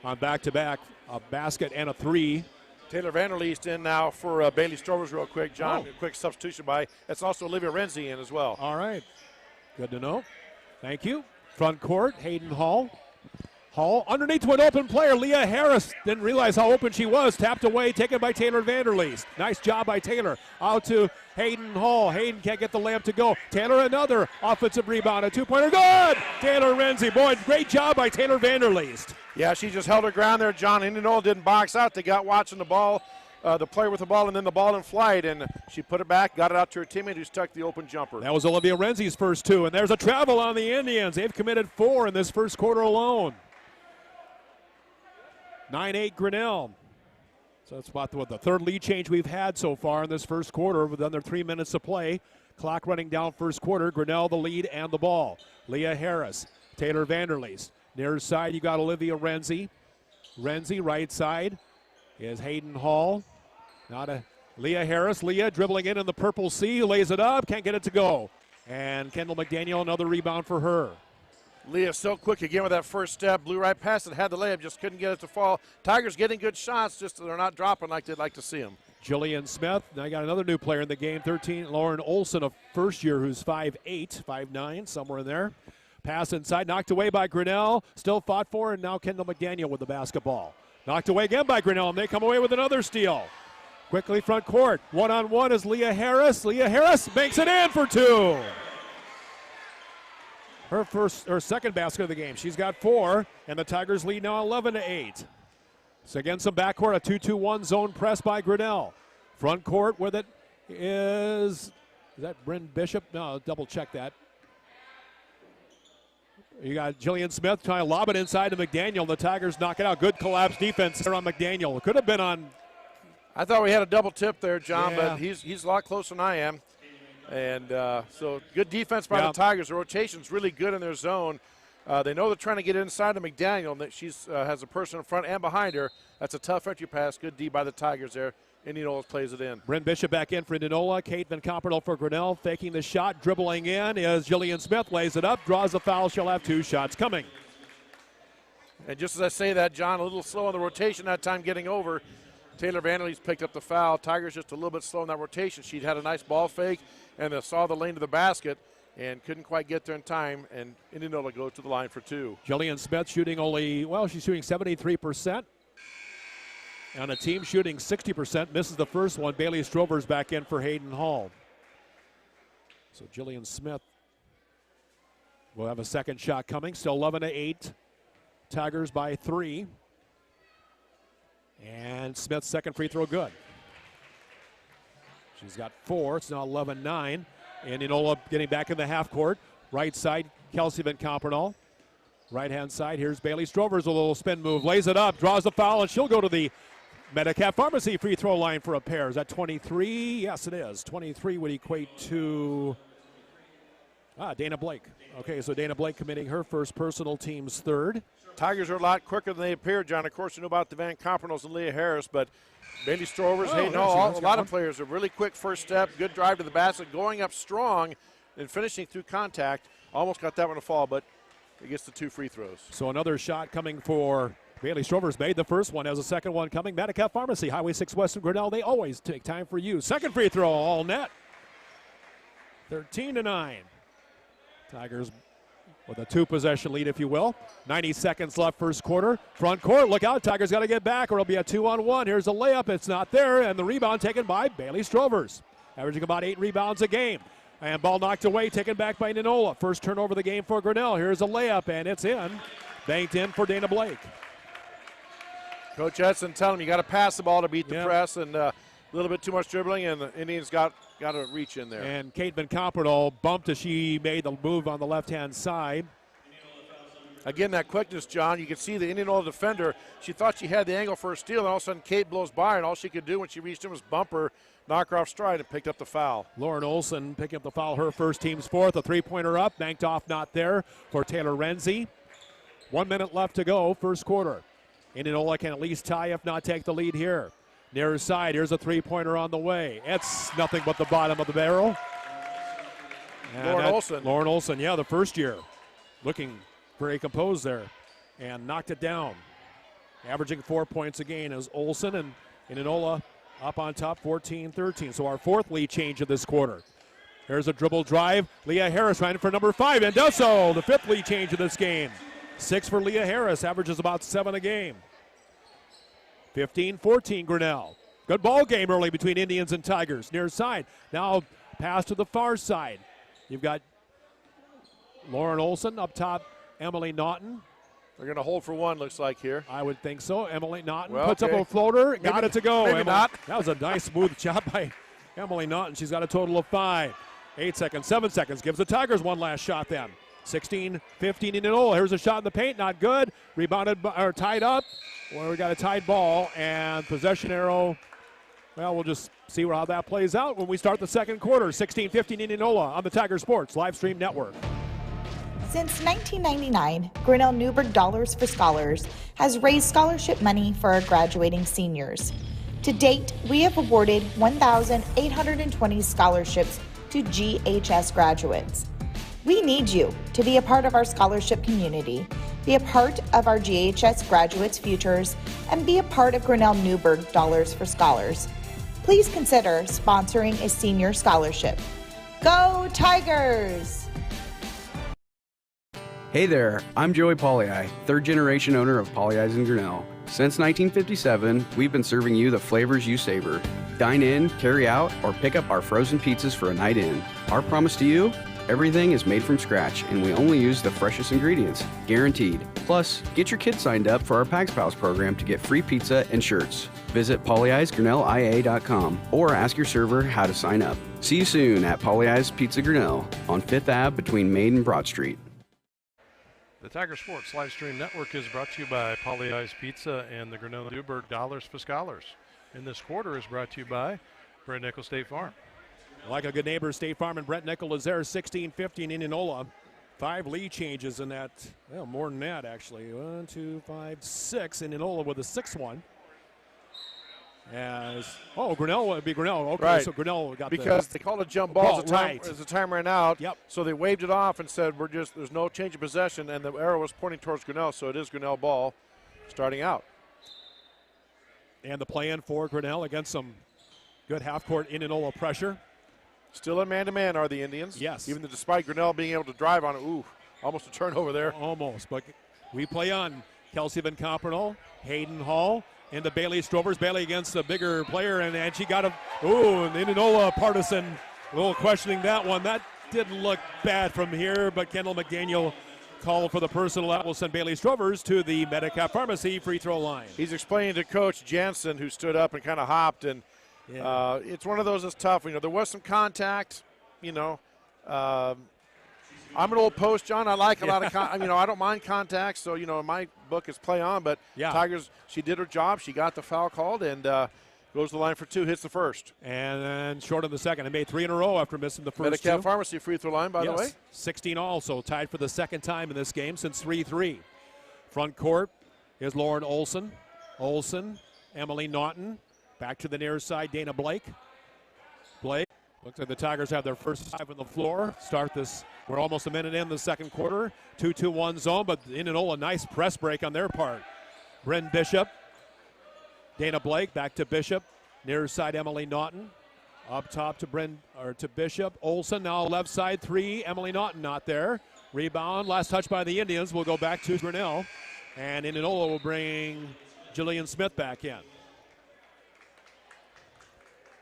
on back-to-back, a basket and a 3. Taylor Vanderleest in now for Bailey Strovers real quick. John, a quick substitution by. That's also Olivia Renzi in as well. All right. Good to know. Thank you. Front court, Hayden Hall. Hall underneath to an open player. Leah Harris didn't realize how open she was. Tapped away, taken by Taylor Vanderleest. Nice job by Taylor. Out to Hayden Hall. Hayden can't get the layup to go. Taylor another offensive rebound. A two-pointer. Good! Taylor Renzi. Boy, great job by Taylor Vanderleest. Yeah, she just held her ground there, John. Indianola didn't box out. They got watching the ball, the player with the ball, and then the ball in flight. And she put it back, got it out to her teammate who stuck the open jumper. That was Olivia Renzi's first 2. And there's a travel on the Indians. They've committed 4 in this first quarter alone. 9-8 Grinnell. So that's about the third lead change we've had so far in this first quarter with under 3 minutes to play. Clock running down first quarter. Grinnell the lead and the ball. Leah Harris, Taylor Vanderleest. Near side you got Olivia Renzi. Renzi right side is Hayden Hall. Not a Leah Harris. Leah dribbling in the purple C, lays it up, can't get it to go. And Kendall McDaniel, another rebound for her. Leah so quick again with that first step, blew right past it, had the layup, just couldn't get it to fall. Tigers getting good shots, just they're not dropping like they'd like to see them. Jillian Smith, now I got another new player in the game, 13, Lauren Olson, a first year who's 5'8", 5'9", somewhere in there. Pass inside, knocked away by Grinnell, still fought for, and now Kendall McDaniel with the basketball. Knocked away again by Grinnell, and they come away with another steal. Quickly front court, one-on-one is Leah Harris. Leah Harris makes it in for 2. Her second basket of the game. She's got 4, and the Tigers lead now 11-8. So again, some backcourt, a 2-2-1 zone press by Grinnell. Front court with it is that Bryn Bishop? No, double check that. You got Jillian Smith trying to lob it inside to McDaniel. The Tigers knock it out. Good collapse defense there on McDaniel. It could have been on. I thought we had a double tip there, John, Yeah. but he's a lot closer than I am. And so good defense by the Tigers. The rotation's really good in their zone. They know they're trying to get inside to McDaniel, and that she has a person in front and behind her. That's a tough entry pass. Good D by the Tigers there. Indianola plays it in. Bryn Bishop back in for Indianola. Kate Van Comperl for Grinnell. Faking the shot, dribbling in is Jillian Smith. Lays it up, draws a foul. She'll have 2 shots coming. And just as I say that, John, a little slow on the rotation that time getting over. Taylor Vanderleest picked up the foul. Tigers just a little bit slow in that rotation. She'd had a nice ball fake and saw the lane to the basket. and couldn't quite get there in time, and Indianola goes to the line for 2. Jillian Smith shooting she's shooting 73%. On a team shooting 60%, misses the first one. Bailey Strover's back in for Hayden Hall. So Jillian Smith will have a second shot coming. Still 11-8. Tigers by 3. And Smith's second free throw good. She's got 4. It's now 11-9. Indianola getting back in the half court. Right side, Kelsey Van Compernal. Right-hand side, here's Bailey Strovers, a little spin move. Lays it up, draws the foul, and she'll go to the Medicap Pharmacy free throw line for a pair. Is that 23? Yes, it is. 23 would equate to Dana Blake. Okay, so Dana Blake committing her first personal, team's third. Tigers are a lot quicker than they appear, John. Of course, you know about the Van Compernals and Leah Harris, but Bailey Strovers, Hayden Hall, a lot of players, a really quick first step, good drive to the basket, going up strong and finishing through contact. Almost got that one to fall, but he gets the 2 free throws. So another shot coming for Bailey Strovers. Made the first one, has a second one coming. Medicap Pharmacy, Highway 6 West in Grinnell. They always take time for you. Second free throw, all net. 13-9. Tigers with a 2-possession lead, if you will. 90 seconds left first quarter. Front court, look out. Tigers got to get back or it'll be a 2-on-1. Here's a layup. It's not there, and the rebound taken by Bailey Strovers. Averaging about 8 rebounds a game. And ball knocked away, taken back by Indianola. First turnover of the game for Grinnell. Here's a layup, and it's in. Banked in for Dana Blake. Coach Edson telling him you got to pass the ball to beat the press, and a little bit too much dribbling, and the Indians got to reach in there. And Kate Van Compernal bumped as she made the move on the left-hand side. Again, that quickness, John, you can see the Indianola defender. She thought she had the angle for a steal, and all of a sudden Kate blows by, and all she could do when she reached him was bump her, knock her off stride, and picked up the foul. Lauren Olson picking up the foul, her first, team's fourth. A three-pointer up, banked off, not there for Taylor Renzi. 1 minute left to go, first quarter. Indianola can at least tie, if not take the lead here. Near side, here's a three-pointer on the way. It's nothing but the bottom of the barrel. Lauren Olson, yeah, the first year. Looking very composed there. And knocked it down. Averaging 4 points a game is Olson, and Indianola up on top, 14-13. So our fourth lead change of this quarter. Here's a dribble drive. Leah Harris running for number 5, and does so. The fifth lead change of this game. 6 for Leah Harris, averages about 7 a game. 15-14 Grinnell. Good ball game early between Indians and Tigers. Near side. Now pass to the far side. You've got Lauren Olson up top, Emily Naughton. They're going to hold for one, looks like here. I would think so. Emily Naughton puts up a floater. Got it to go. Maybe not. That was a nice, smooth job by Emily Naughton. She's got a total of 5. 8 seconds, 7 seconds. Gives the Tigers one last shot then. 16-15 Indianola. Here's a shot in the paint, not good. Rebounded or tied up. Well, we got a tied ball and possession arrow. Well, we'll just see how that plays out when we start the second quarter. 16-15 Indianola on the Tiger Sports Live Stream Network. Since 1999, Grinnell Newburgh Dollars for Scholars has raised scholarship money for our graduating seniors. To date, we have awarded 1,820 scholarships to GHS graduates. We need you to be a part of our scholarship community, be a part of our GHS graduates' futures, and be a part of Grinnell Newburgh Dollars for Scholars. Please consider sponsoring a senior scholarship. Go Tigers! Hey there, I'm Joey Pollyi, third-generation owner of Pollyi's in Grinnell. Since 1957, we've been serving you the flavors you savor. Dine in, carry out, or pick up our frozen pizzas for a night in. Our promise to you? Everything is made from scratch, and we only use the freshest ingredients, guaranteed. Plus, get your kids signed up for our Pags Pals program to get free pizza and shirts. Visit pollyi'sgrinnellia.com or ask your server how to sign up. See you soon at Pollyi's Pizza Grinnell on 5th Ave between Main and Broad Street. The Tiger Sports Live Stream Network is brought to you by Pollyi's Pizza and the Grinnell Newburgh Dollars for Scholars. And this quarter is brought to you by Brent Nickel State Farm. Like a good neighbor, State Farm and Brent Nickel is there. 16-15 Indianola. 5 lead changes in that. Well, more than that, actually. 1, 2, 5, 6. Indianola with a 6th one. Grinnell would be Grinnell. Okay, right. So Grinnell got because they called a jump ball as the time ran out. Yep. So they waved it off and said, there's no change of possession, and the arrow was pointing towards Grinnell, so it is Grinnell ball starting out. And the play-in for Grinnell against some good half-court Indianola pressure. Still in man-to-man are the Indians. Yes. Even despite Grinnell being able to drive on it. Ooh, almost a turnover there. Almost, but we play on. Kelsey Van Compernoll, Hayden Hall, into Bailey Strovers. Bailey against the bigger player, and she got a, and the Indianola partisan, a little questioning that one. That didn't look bad from here, but Kendall McDaniel called for the personal. That will send Bailey Strovers to the Medicap Pharmacy free throw line. He's explaining to Coach Jansen, who stood up and kind of hopped, and it's one of those that's tough. There was some contact, I'm an old post, John. I like a lot of, I don't mind contact. So, in my book, it's play on. But Tigers, she did her job. She got the foul called and goes to the line for 2, hits the first. And then short in the second. And made 3 in a row after missing the first 2. Medicap Pharmacy free throw line, by the way. 16 also, tied for the second time in this game since 3-3. Front court is Lauren Olson. Emily Naughton. Back to the near side, Dana Blake. Looks like the Tigers have their first 5 on the floor. Start this. We're almost a minute in the second quarter. 2-2-1 zone, but Indianola, nice press break on their part. Bryn Bishop. Dana Blake back to Bishop. Near side, Emily Naughton. Up top to Bishop. Olson now left side 3. Emily Naughton not there. Rebound. Last touch by the Indians. Will go back to Grinnell. And Indianola will bring Jillian Smith back in.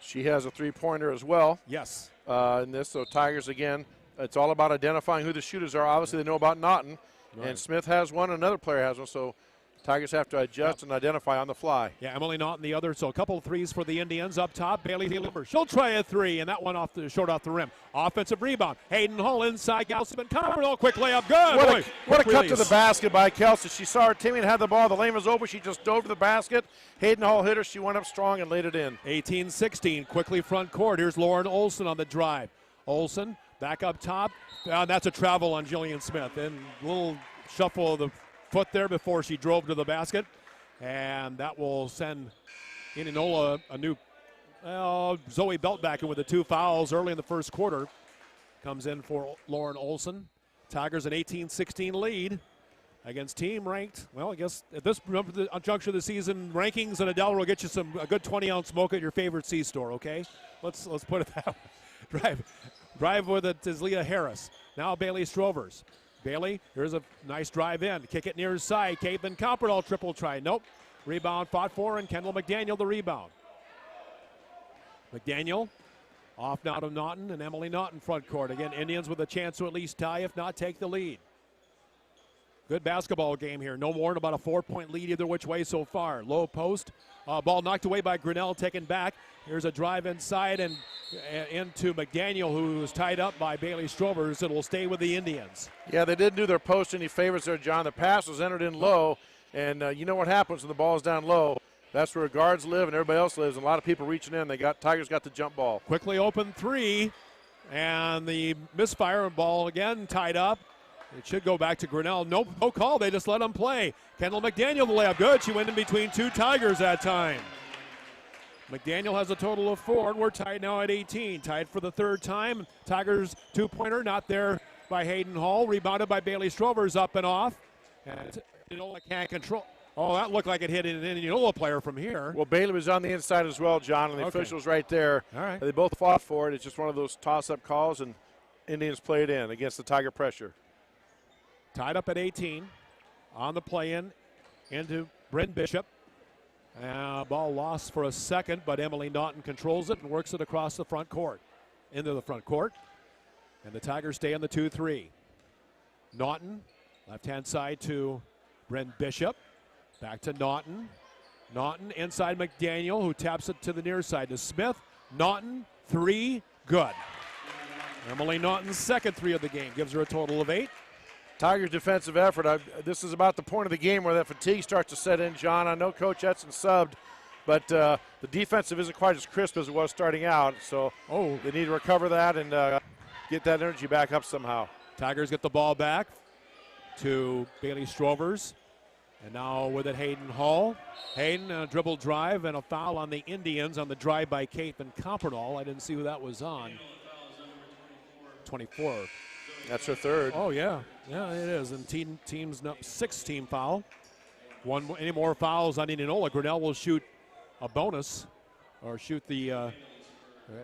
She has a three-pointer as well. Yes. In this, so Tigers again, it's all about identifying who the shooters are. Obviously, they know about Naughton, and Smith has one, another player has one. So Tigers have to adjust and identify on the fly. Yeah, Emily Naughton the other. So a couple of threes for the Indians up top. Bailey Lieber, she'll try a 3, and that one short off the rim. Offensive rebound. Hayden Hall inside. Kelsey Van Compernoll, quick layup. Good. What a cut to the basket by Kelsey. She saw her teammate had the ball. The lane was open. She just dove to the basket. Hayden Hall hit her. She went up strong and laid it in. 18-16. Quickly front court. Here's Lauren Olson on the drive. Olson back up top. That's a travel on Jillian Smith. And a little shuffle of the foot there before she drove to the basket. And that will send Indianola a new Zoe Belt back in with the 2 fouls early in the first quarter. Comes in for Lauren Olson. Tigers an 18-16 lead against team ranked. Well, I guess at this juncture of the season, rankings and Adele will get you a good 20-ounce smoke at your favorite C-store, okay? Let's put it that way. Drive with it is Leah Harris. Now Bailey Strovers. Bailey, here's a nice drive in. Kick it near side. Kate Van Compernoll triple try. Nope. Rebound fought for, and Kendall McDaniel the rebound. McDaniel off now to Naughton, and Emily Naughton front court. Again, Indians with a chance to at least tie, if not take the lead. Good basketball game here. No more than about a 4-point lead either which way so far. Low post. Ball knocked away by Grinnell, taken back. Here's a drive inside and into McDaniel, who is tied up by Bailey Strovers. It will stay with the Indians. Yeah, they didn't do their post any favors there, John. The pass was entered in low, and you know what happens when the ball is down low. That's where guards live and everybody else lives, and a lot of people reaching in. Tigers got the jump ball. Quickly open 3, and the misfire ball again tied up. It should go back to Grinnell. No call. They just let them play. Kendall McDaniel the layup. Good. She went in between 2 Tigers that time. McDaniel has a total of 4, and we're tied now at 18. Tied for the 3rd time. Tigers 2-pointer not there by Hayden Hall. Rebounded by Bailey Strovers up and off. And Indianola can't control. Oh, that looked like it hit an Indianola player from here. Well, Bailey was on the inside as well, John, and the officials right there. All right. They both fought for it. It's just one of those toss-up calls, and Indians played in against the Tiger pressure. Tied up at 18. On the play-in into Bryn Bishop. Ball lost for a second, but Emily Naughton controls it and works it across the front court. Into the front court. And the Tigers stay on the 2-3. Naughton, left-hand side to Bryn Bishop. Back to Naughton. Naughton inside McDaniel, who taps it to the near side to Smith. Naughton, 3, good. Emily Naughton's second 3 of the game gives her a total of 8. Tigers' defensive effort. This is about the point of the game where that fatigue starts to set in, John. I know Coach Edson subbed, but the defensive isn't quite as crisp as it was starting out. So they need to recover that and get that energy back up somehow. Tigers get the ball back to Bailey Strovers. And now with it, Hayden Hall. Hayden, a dribble drive and a foul on the Indians on the drive by Kate Van Compernoll. I didn't see who that was on. 24. That's her 3rd. Oh, yeah. Yeah, it is. And team's 6th team foul. Any more fouls on Indianola, Grinnell will shoot a bonus or shoot the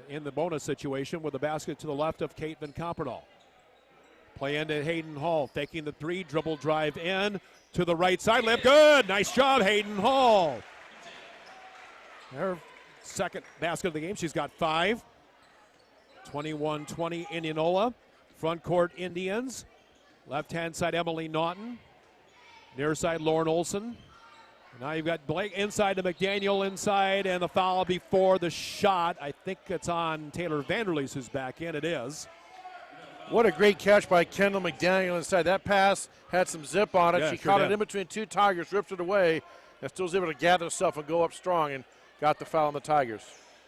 in the bonus situation with the basket to the left of Kate Van Campernaal. Play into Hayden Hall, faking the three, dribble drive in to the right side, lip good. Nice job, Hayden Hall. Her second basket of the game. She's got 5. 21-20 Indianola. Front court Indians. Left-hand side Emily Naughton. Near side Lauren Olson. Now you've got Blake inside to McDaniel inside, and the foul before the shot. I think it's on Taylor Vanderleest, who's back in. It is. What a great catch by Kendall McDaniel inside. That pass had some zip on it. Yeah, she sure caught did. it in between two Tigers, ripped it away, and still was able to gather herself and go up strong and got the foul on the Tigers.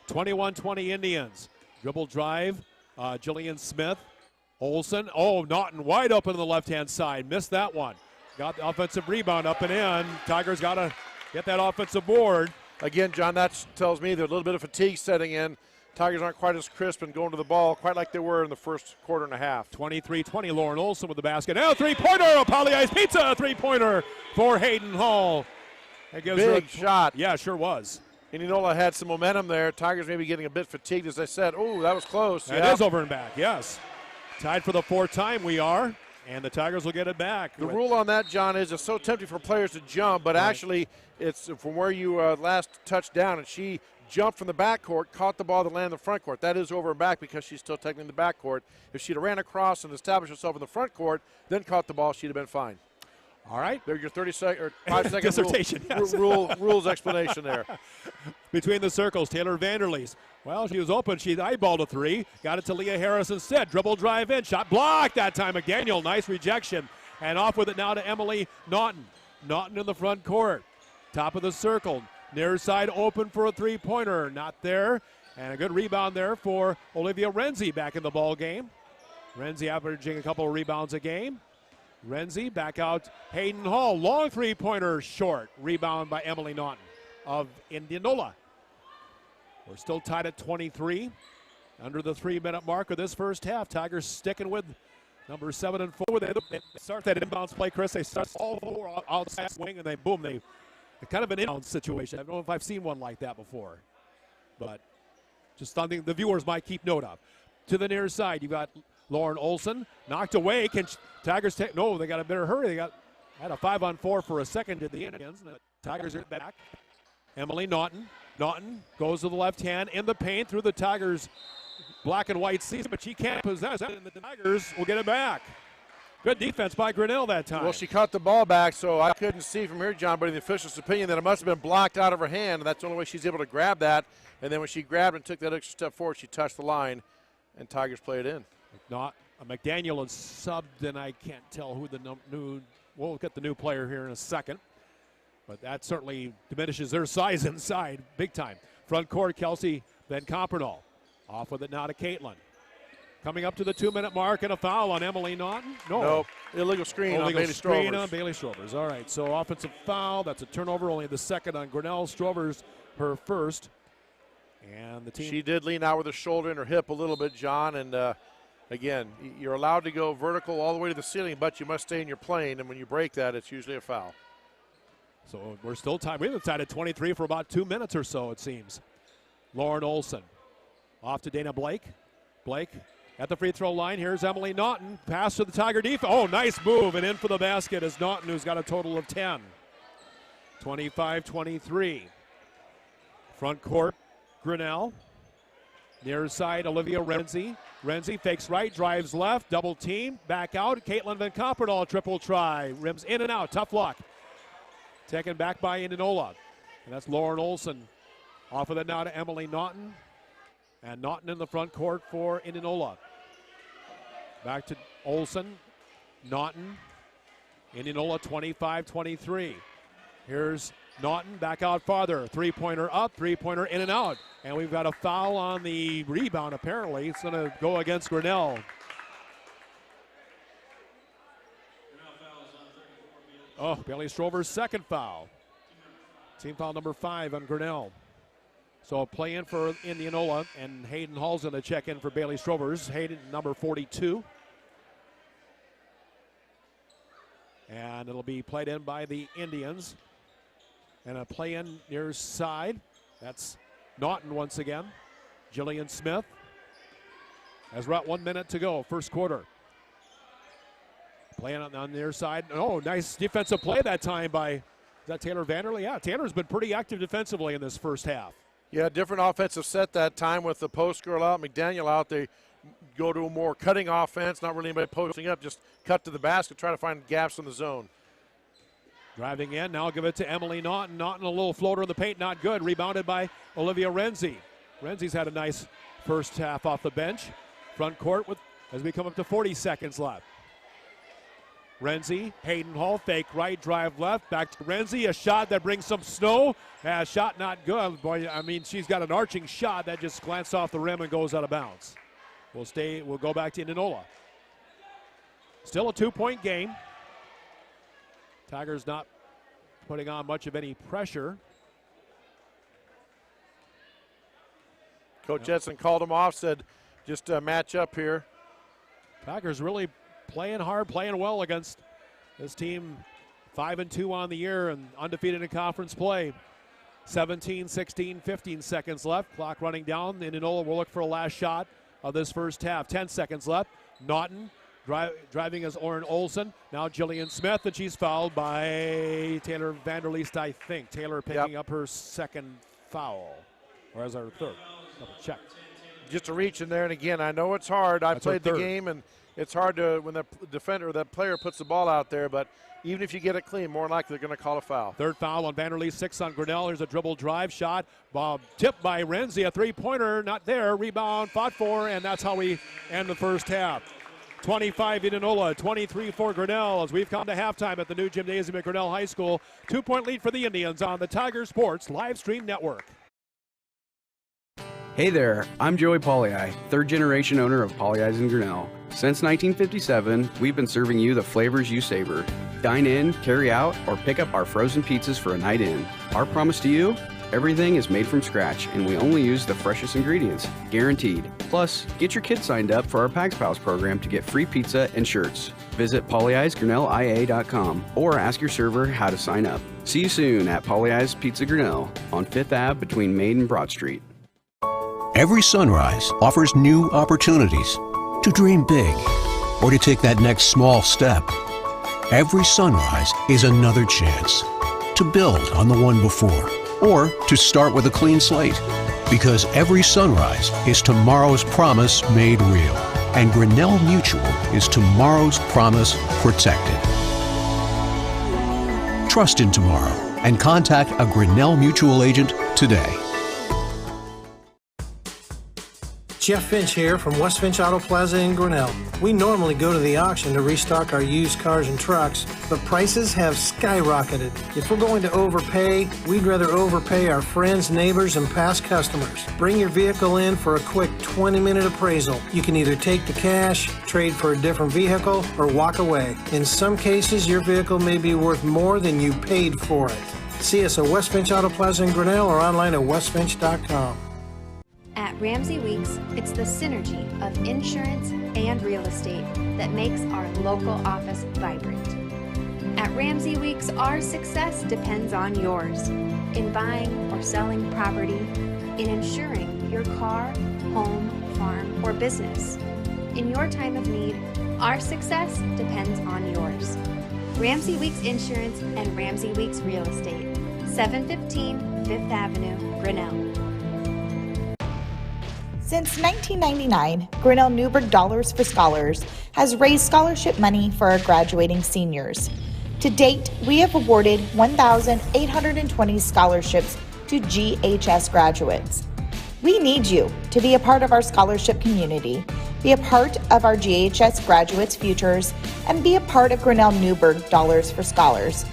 21-20 Indians. Dribble drive. Jillian Smith. Olson. Oh, Naughton wide open on the left-hand side. Missed that one. Got the offensive rebound up and in. Tigers got to get that offensive board. Again, John, that tells me there's a little bit of fatigue setting in. Tigers aren't quite as crisp and going to the ball quite like they were in the first quarter and a half. 23-20, Lauren Olson with the basket. Now three-pointer, Poly Ice Pizza, three-pointer for Hayden Hall. That gives her Big shot. Yeah, sure was. Indianola had some momentum there. Tigers maybe getting a bit fatigued, as I said. Oh, that was close. It is over and back, yes. Tied for the fourth time we are, and the Tigers will get it back. The rule on that, John, is it's so tempting for players to jump, but actually it's from where you last touched down, and she jumped from the backcourt, caught the ball that landed in the front court. That is over and back because she's still technically in the backcourt. If she'd have ran across and established herself in the front court, then caught the ball, she'd have been fine. All right. There's your 30-second or 5-second dissertation. rules explanation there. Between the circles, Taylor Vanderleest. Well, she was open. She eyeballed a three. Got it to Leah Harris instead. Dribble drive in. Shot blocked that time. McDaniel, nice rejection. And off with it now to Emily Naughton. Naughton in the front court. Top of the circle. Near side open for a three-pointer. Not there. And a good rebound there for Olivia Renzi back in the ball game. Renzi averaging a couple of rebounds a game. Renzi back out. Hayden Hall. Long three-pointer short. Rebound by Emily Naughton of Indianola. We're still tied at 23. Under the 3-minute mark of this first half. Tigers sticking with number 7 and 4. They start that inbounds play, Chris. They start all four outside swing, and they boom. They kind of an inbound situation. I don't know if I've seen one like that before. But just something the viewers might keep note of. To the near side, you've got Lauren Olson. Knocked away. Can Tigers take? No, they got a better hurry. They had a 5-on-4 for a second to the Indians. The Tigers are back. Emily Naughton. Naughton goes to the left hand in the paint through the Tigers' black and white season, but she can't possess it, and the Tigers will get it back. Good defense by Grinnell that time. Well, she caught the ball back, so I couldn't see from here, John, but in the official's opinion that it must have been blocked out of her hand, and that's the only way she's able to grab that. And then when she grabbed and took that extra step forward, she touched the line, and Tigers played in. McDaniel is subbed, and I can't tell who the new. We'll get the new player here in a second. But that certainly diminishes their size inside big time. Front court, Kelsey Van Campernaal. Off with it now to Caitlin. Coming up to the 2-minute mark, and a foul on Emily Naughton. Nope. Illegal screen on Bailey screen Strovers. on Bailey Strovers. All right, so offensive foul. That's a turnover, only the second on Grinnell. Strovers, her first. And the team. She did lean out with her shoulder and her hip a little bit, John, and again, you're allowed to go vertical all the way to the ceiling, but you must stay in your plane, and when you break that, it's usually a foul. So we're still tied. We've been tied at 23 for about 2 minutes or so, it seems. Lauren Olson. Off to Dana Blake. Blake at the free throw line. Here's Emily Naughton. Pass to the Tiger defense. Oh, nice move. And in for the basket is Naughton, who's got a total of 10. 25-23. Front court, Grinnell. Near side, Olivia Renzi. Renzi fakes right, drives left, double team, back out. Caitlin Van Campernaal, triple try. Rims in and out, tough luck. Taken back by Indianola. And that's Lauren Olson. Off of it now to Emily Naughton. And Naughton in the front court for Indianola. Back to Olson. Naughton. Indianola 25-23. Here's Naughton back out farther. Three-pointer up, three-pointer in and out. And we've got a foul on the rebound, apparently. It's going to go against Grinnell. Oh, Bailey Strover's second foul. Team foul number 5 on Grinnell. So a play in for Indianola, and Hayden Hall's going to check in for Bailey Strovers. Hayden, number 42. And it'll be played in by the Indians. And a play in near side. That's Naughton once again. Jillian Smith has about 1 minute to go, first quarter. Playing on their side. Oh, nice defensive play that time by, is that Taylor Vanderlee? Yeah, Taylor's been pretty active defensively in this first half. Yeah, different offensive set that time with the post girl out, McDaniel out. They go to a more cutting offense, not really anybody posting up, just cut to the basket, try to find gaps in the zone. Driving in, now give it to Emily Naughton. Naughton a little floater in the paint, not good. Rebounded by Olivia Renzi. Renzi's had a nice first half off the bench. Front court as we come up to 40 seconds left. Renzi, Hayden Hall, fake right, drive left, back to Renzi, a shot that brings some snow. Shot not good. Boy, I mean, she's got an arching shot that just glanced off the rim and goes out of bounds. We'll go back to Indianola. Still a 2-point game. Tigers not putting on much of any pressure. Coach Edson called him off, said just match up here. Tigers really playing hard, playing well against this team. 5-2 on the year and undefeated in conference play. 17, 16, 15 seconds left. Clock running down. Indianola will look for a last shot of this first half. 10 seconds left. Naughton driving as Oren Olsen. Now Jillian Smith, and she's fouled by Taylor Vanderleest, I think. Taylor picking up her second foul. Or as our third. Double check. Just a reach in there, and again, I know it's hard. I played the game, and it's hard to when the defender or that player puts the ball out there, but even if you get it clean, more likely they're going to call a foul. Third foul on Vanderleest, 6 on Grinnell. Here's a dribble drive shot. Bob tipped by Renzi, a three-pointer, not there. Rebound, fought for, and that's how we end the first half. 25 Indianola, 23 for Grinnell as we've come to halftime at the new gymnasium at Grinnell High School. 2-point lead for the Indians on the Tiger Sports Live Stream Network. Hey there, I'm Joey Pollei, third-generation owner of Polley's in Grinnell. Since 1957, we've been serving you the flavors you savor. Dine in, carry out, or pick up our frozen pizzas for a night in. Our promise to you? Everything is made from scratch, and we only use the freshest ingredients, guaranteed. Plus, get your kids signed up for our Pags Pals program to get free pizza and shirts. Visit polleisgrinnellia.com or ask your server how to sign up. See you soon at Polley's Pizza Grinnell on 5th Ave between Main and Broad Street. Every sunrise offers new opportunities to dream big or to take that next small step. Every sunrise is another chance to build on the one before or to start with a clean slate, because every sunrise is tomorrow's promise made real, and Grinnell Mutual is tomorrow's promise protected. Trust in tomorrow and contact a Grinnell Mutual agent today. Jeff Finch here from West Finch Auto Plaza in Grinnell. We normally go to the auction to restock our used cars and trucks, but prices have skyrocketed. If we're going to overpay, we'd rather overpay our friends, neighbors, and past customers. Bring your vehicle in for a quick 20-minute appraisal. You can either take the cash, trade for a different vehicle, or walk away. In some cases, your vehicle may be worth more than you paid for it. See us at West Finch Auto Plaza in Grinnell or online at westfinch.com. At Ramsey Weeks, it's the synergy of insurance and real estate that makes our local office vibrant. At Ramsey Weeks, our success depends on yours in buying or selling property, in insuring your car, home, farm, or business. In your time of need, our success depends on yours. Ramsey Weeks Insurance and Ramsey Weeks Real Estate, 715 5th Avenue, Grinnell. Since 1999, Grinnell Newburgh Dollars for Scholars has raised scholarship money for our graduating seniors. To date, we have awarded 1,820 scholarships to GHS graduates. We need you to be a part of our scholarship community, be a part of our GHS graduates' futures, and be a part of Grinnell Newburgh Dollars for Scholars.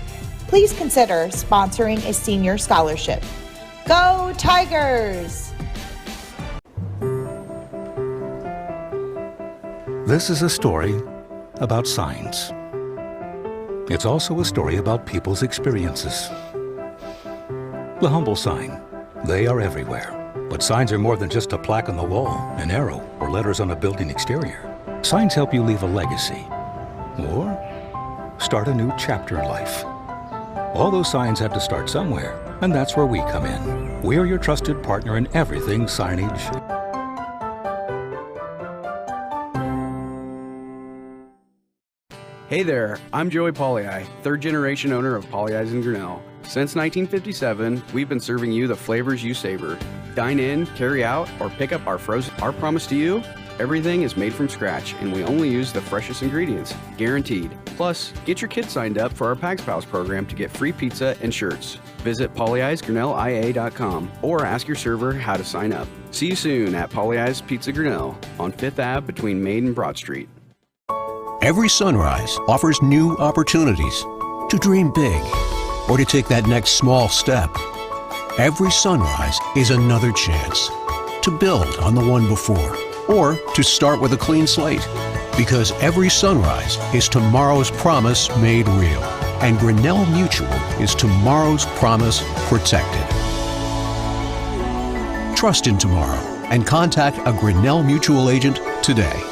Please consider sponsoring a senior scholarship. Go Tigers! This is a story about signs. It's also a story about people's experiences. The humble sign. They are everywhere. But signs are more than just a plaque on the wall, an arrow, or letters on a building exterior. Signs help you leave a legacy or start a new chapter in life. All those signs have to start somewhere, and that's where we come in. We're your trusted partner in everything signage. Hey there, I'm Joey Pollyi, third generation owner of Pollyi's in Grinnell. Since 1957, we've been serving you the flavors you savor. Dine in, carry out, or pick up our frozen. Our promise to you? Everything is made from scratch, and we only use the freshest ingredients, guaranteed. Plus, get your kids signed up for our Pags Pals program to get free pizza and shirts. Visit pollyi'sgrinnellia.com or ask your server how to sign up. See you soon at Pollyi's Pizza Grinnell on 5th Ave between Main and Broad Street. Every sunrise offers new opportunities to dream big or to take that next small step. Every sunrise is another chance to build on the one before or to start with a clean slate, because every sunrise is tomorrow's promise made real, and Grinnell Mutual is tomorrow's promise protected. Trust in tomorrow and contact a Grinnell Mutual agent today.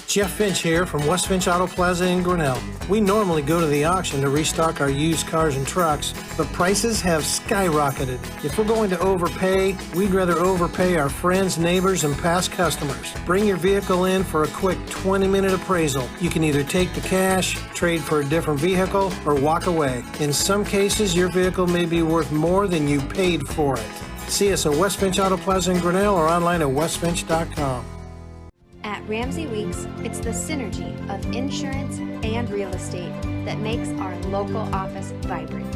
Jeff Finch here from West Finch Auto Plaza in Grinnell. We normally go to the auction to restock our used cars and trucks, but prices have skyrocketed. If we're going to overpay, we'd rather overpay our friends, neighbors, and past customers. Bring your vehicle in for a quick 20-minute appraisal. You can either take the cash, trade for a different vehicle, or walk away. In some cases, your vehicle may be worth more than you paid for it. See us at West Finch Auto Plaza in Grinnell or online at westfinch.com. At Ramsey Weeks, it's the synergy of insurance and real estate that makes our local office vibrant.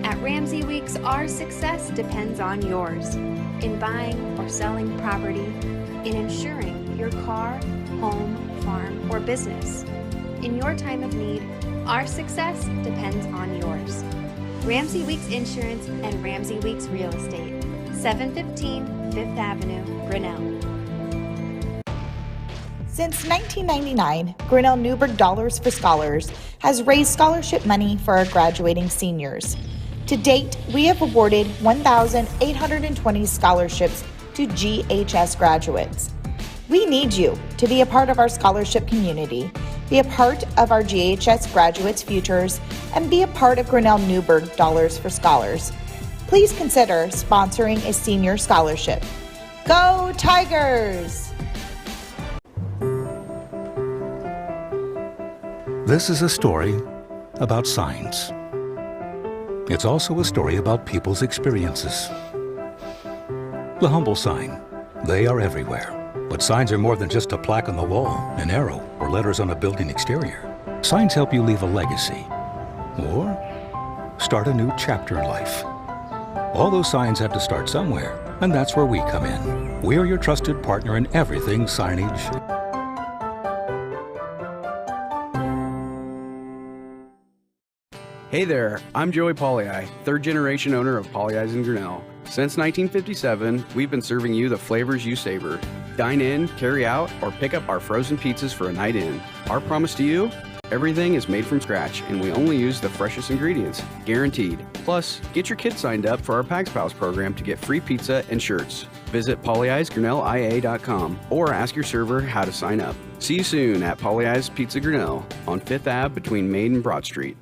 At Ramsey Weeks, our success depends on yours in buying or selling property, in insuring your car, home, farm, or business. In your time of need, our success depends on yours. Ramsey Weeks Insurance and Ramsey Weeks Real Estate, 715 5th Avenue, Grinnell. Since 1999, Grinnell Newburgh Dollars for Scholars has raised scholarship money for our graduating seniors. To date, we have awarded 1,820 scholarships to GHS graduates. We need you to be a part of our scholarship community, be a part of our GHS graduates' futures, and be a part of Grinnell Newburgh Dollars for Scholars. Please consider sponsoring a senior scholarship. Go Tigers! This is a story about signs. It's also a story about people's experiences. The humble sign. They are everywhere. But signs are more than just a plaque on the wall, an arrow, or letters on a building exterior. Signs help you leave a legacy or start a new chapter in life. All those signs have to start somewhere, and that's where we come in. We're your trusted partner in everything signage. Hey there, I'm Joey Pollyi, third generation owner of Pollyi's in Grinnell. Since 1957, we've been serving you the flavors you savor. Dine in, carry out, or pick up our frozen pizzas for a night in. Our promise to you? Everything is made from scratch, and we only use the freshest ingredients, guaranteed. Plus, get your kids signed up for our Pags Pals program to get free pizza and shirts. Visit pollyi'sgrinnellia.com or ask your server how to sign up. See you soon at Pollyi's Pizza Grinnell on 5th Ave between Main and Broad Street.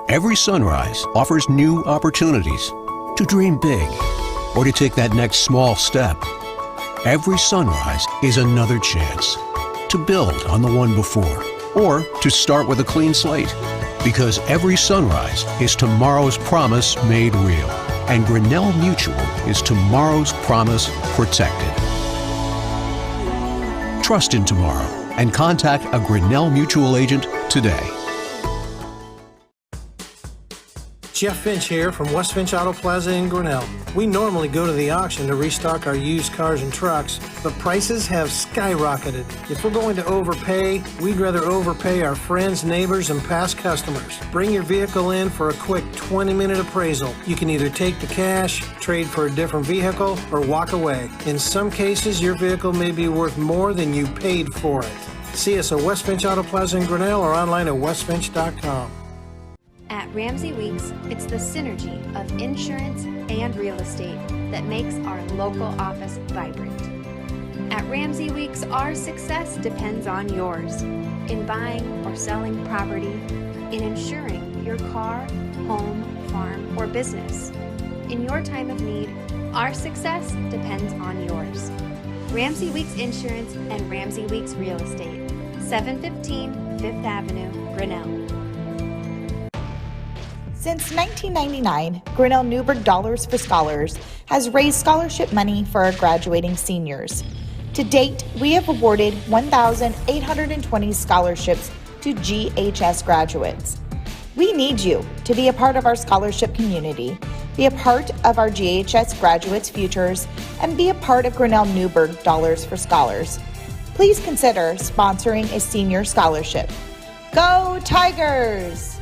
Every sunrise offers new opportunities to dream big or to take that next small step. Every sunrise is another chance to build on the one before or to start with a clean slate, because every sunrise is tomorrow's promise made real, and Grinnell Mutual is tomorrow's promise protected. Trust in tomorrow and contact a Grinnell Mutual agent today. Jeff Finch here from West Finch Auto Plaza in Grinnell. We normally go to the auction to restock our used cars and trucks, but prices have skyrocketed. If we're going to overpay, we'd rather overpay our friends, neighbors, and past customers. Bring your vehicle in for a quick 20-minute appraisal. You can either take the cash, trade for a different vehicle, or walk away. In some cases, your vehicle may be worth more than you paid for it. See us at West Finch Auto Plaza in Grinnell or online at westfinch.com. At Ramsey Weeks, it's the synergy of insurance and real estate that makes our local office vibrant. At Ramsey Weeks, our success depends on yours in buying or selling property, in insuring your car, home, farm, or business. In your time of need, our success depends on yours. Ramsey Weeks Insurance and Ramsey Weeks Real Estate, 715 Fifth Avenue, Grinnell. Since 1999, Grinnell Newburgh Dollars for Scholars has raised scholarship money for our graduating seniors. To date, we have awarded 1,820 scholarships to GHS graduates. We need you to be a part of our scholarship community, be a part of our GHS graduates' futures, and be a part of Grinnell Newburgh Dollars for Scholars. Please consider sponsoring a senior scholarship. Go Tigers!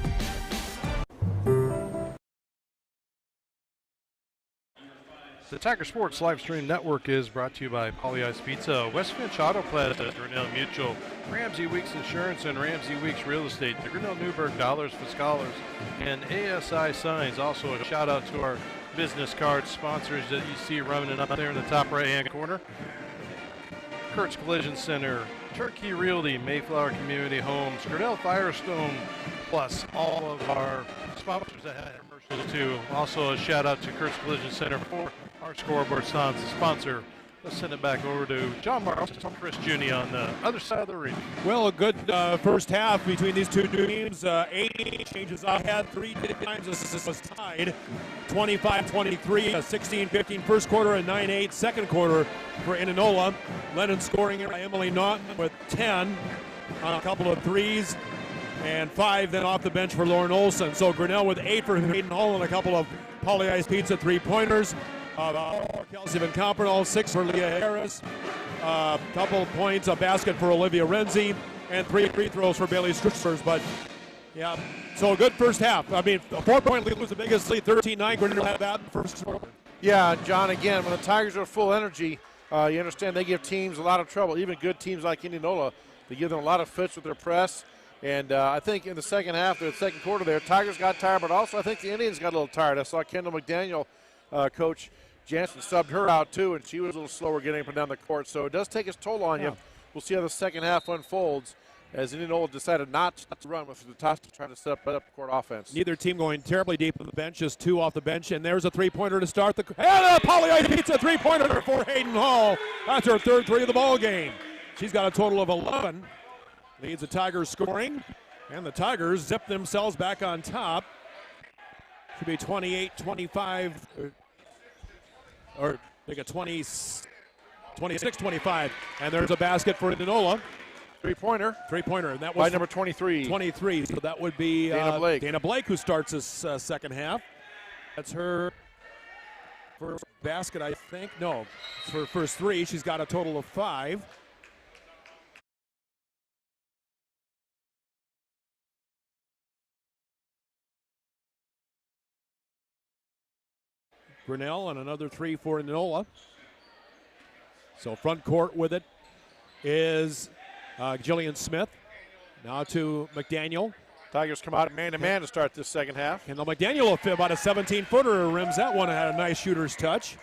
The Tiger Sports Live Stream Network is brought to you by Polly Ice Pizza, West Finch Auto Plaza, Grinnell Mutual, Ramsey Weeks Insurance, and Ramsey Weeks Real Estate, the Grinnell Newburgh Dollars for Scholars, and ASI Signs. Also a shout out to our business card sponsors that you see running up there in the top right-hand corner. Kurt's Collision Center, Turkey Realty, Mayflower Community Homes, Grinnell Firestone, plus all of our sponsors that had commercials too. Also a shout out to Kurt's Collision Center for our scoreboard sponsor. Let's send it back over to John Morris and Chris Juni on the other side of the ring. Well, a good first half between these two teams. 8 changes ahead, 3 times this was tied. 25-23, a 16-15 first quarter, and 9-8 second quarter for Indianola. Lennon scoring by Emily Naughton with 10 on a couple of threes, and 5 then off the bench for Lauren Olson. So Grinnell with 8 for Hayden Hall and a couple of Polly Ice Pizza 3-pointers. Kelsey Van Kampenal, 6 for Leah Harris, a couple of points, a basket for Olivia Renzi, and 3 free throws for Bailey Strickers. But yeah, so a good first half. I mean, a 4-point lead was the biggest lead, 13-9. Grinnell had that in the first quarter. Yeah, John, again, when the Tigers are full energy, you understand they give teams a lot of trouble, even good teams like Indianola. They give them a lot of fits with their press. And I think in the second half, the second quarter there, Tigers got tired, but also I think the Indians got a little tired. I saw Kendall McDaniel, Coach Jansen, subbed her out too, and she was a little slower getting up and down the court. So it does take its toll on you. We'll see how the second half unfolds as Indianola decided not to run with the top to try to set up court offense. Neither team going terribly deep on the bench, just 2 off the bench, and there's a 3-pointer to start the. And a Polly Ice Pizza 3-pointer for Hayden Hall. That's her third 3 of the ball game. She's got a total of 11. Leads the Tigers scoring, and the Tigers zip themselves back on top. Should be 28-25, or make it 26-25. And there's a basket for Indianola. Three-pointer, and that was by number 23. 23, so that would be Dana Blake, who starts this second half. That's her first basket, I think. No, it's her first 3. She's got a total of 5. Grinnell and another 3 for Indianola. So front court with it is Jillian Smith. Now to McDaniel. Tigers come out man-to-man to start this second half. Kendall McDaniel, about a 17-footer, rims that one and had a nice shooter's touch.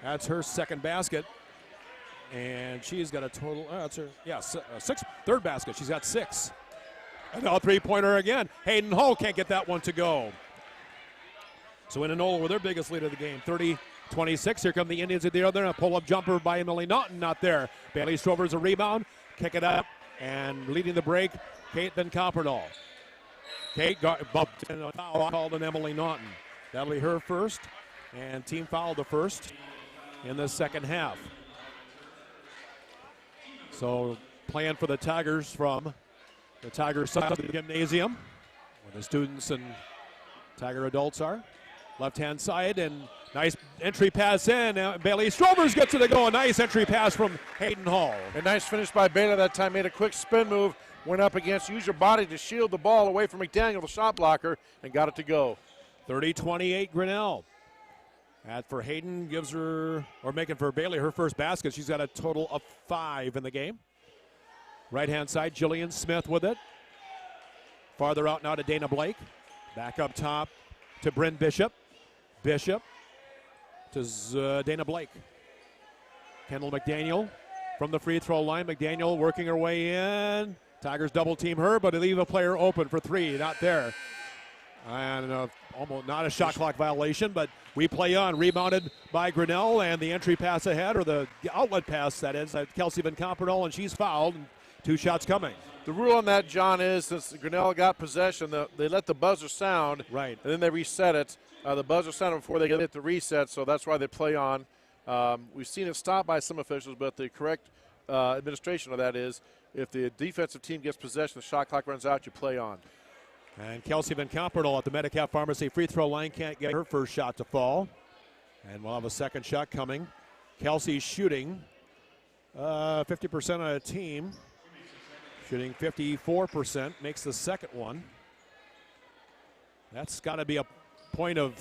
That's her second basket. And she's got a total, third basket. She's got 6. And now a 3-pointer again. Hayden Hall can't get that one to go. So Indianola with their biggest lead of the game, 30-26. Here come the Indians at the other. A pull-up jumper by Emily Naughton, not there. Bailey Strover's a rebound, kick it up, and leading the break, Kate Van Kampenal. Kate got bumped and a foul called on Emily Naughton. That'll be her first, and team foul the first in the second half. So plan for the Tigers from the Tigers side of the gymnasium, where the students and Tiger adults are. Left-hand side, and nice entry pass in. Bailey Strovers gets it to go. A nice entry pass from Hayden Hall. A nice finish by Baylor that time. Made a quick spin move, went up against, used your body to shield the ball away from McDaniel, the shot blocker, and got it to go. 30-28 Grinnell. That for Hayden gives her, or making for Bailey her first basket. She's got a total of 5 in the game. Right-hand side, Jillian Smith with it. Farther out now to Dana Blake. Back up top to Bryn Bishop. Bishop to Dana Blake. Kendall McDaniel from the free throw line. McDaniel working her way in. Tigers double team her, but they leave a player open for 3. Not there. And almost not a shot clock violation, but we play on. Rebounded by Grinnell, and the entry pass ahead, or the outlet pass, that is, Kelsey Van Camperdoll, and she's fouled. And 2 shots coming. The rule on that, John, is since Grinnell got possession, they let the buzzer sound. Right. And then they reset it. The buzzer sounded before they get the reset, so that's why they play on. We've seen it stopped by some officials, but the correct administration of that is if the defensive team gets possession, the shot clock runs out, you play on. And Kelsey Van Camperdoll at the Medicap Pharmacy free throw line can't get her first shot to fall. And we'll have a second shot coming. Kelsey's shooting 50% on a team. Shooting 54%, makes the second one. That's got to be a point of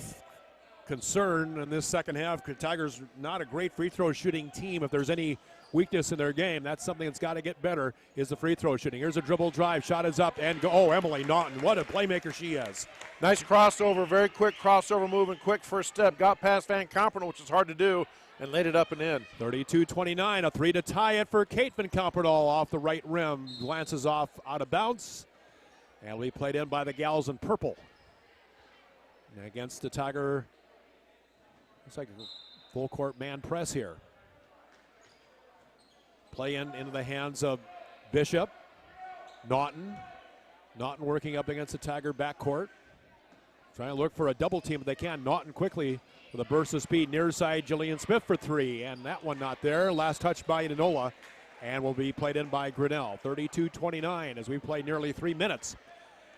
concern in this second half. Tigers not a great free throw shooting team. If there's any weakness in their game, that's something that's got to get better, is the free throw shooting. Here's a dribble drive, shot is up, and go. Oh, Emily Naughton, what a playmaker she is. Nice crossover, very quick crossover movement, quick first step. Got past Van Camperdoll, which is hard to do, and laid it up and in. 32-29, a 3 to tie it for Kate Van Camperdoll off the right rim. Glances off out of bounds, and we played in by the gals in purple. And against the Tiger, looks like a full court man press here. Play into the hands of Bishop. Naughton working up against the Tiger backcourt. Trying to look for a double team if they can. Naughton quickly with a burst of speed. Near side, Jillian Smith for 3. And that one not there. Last touch by Indianola. And will be played in by Grinnell. 32-29 as we play nearly 3 minutes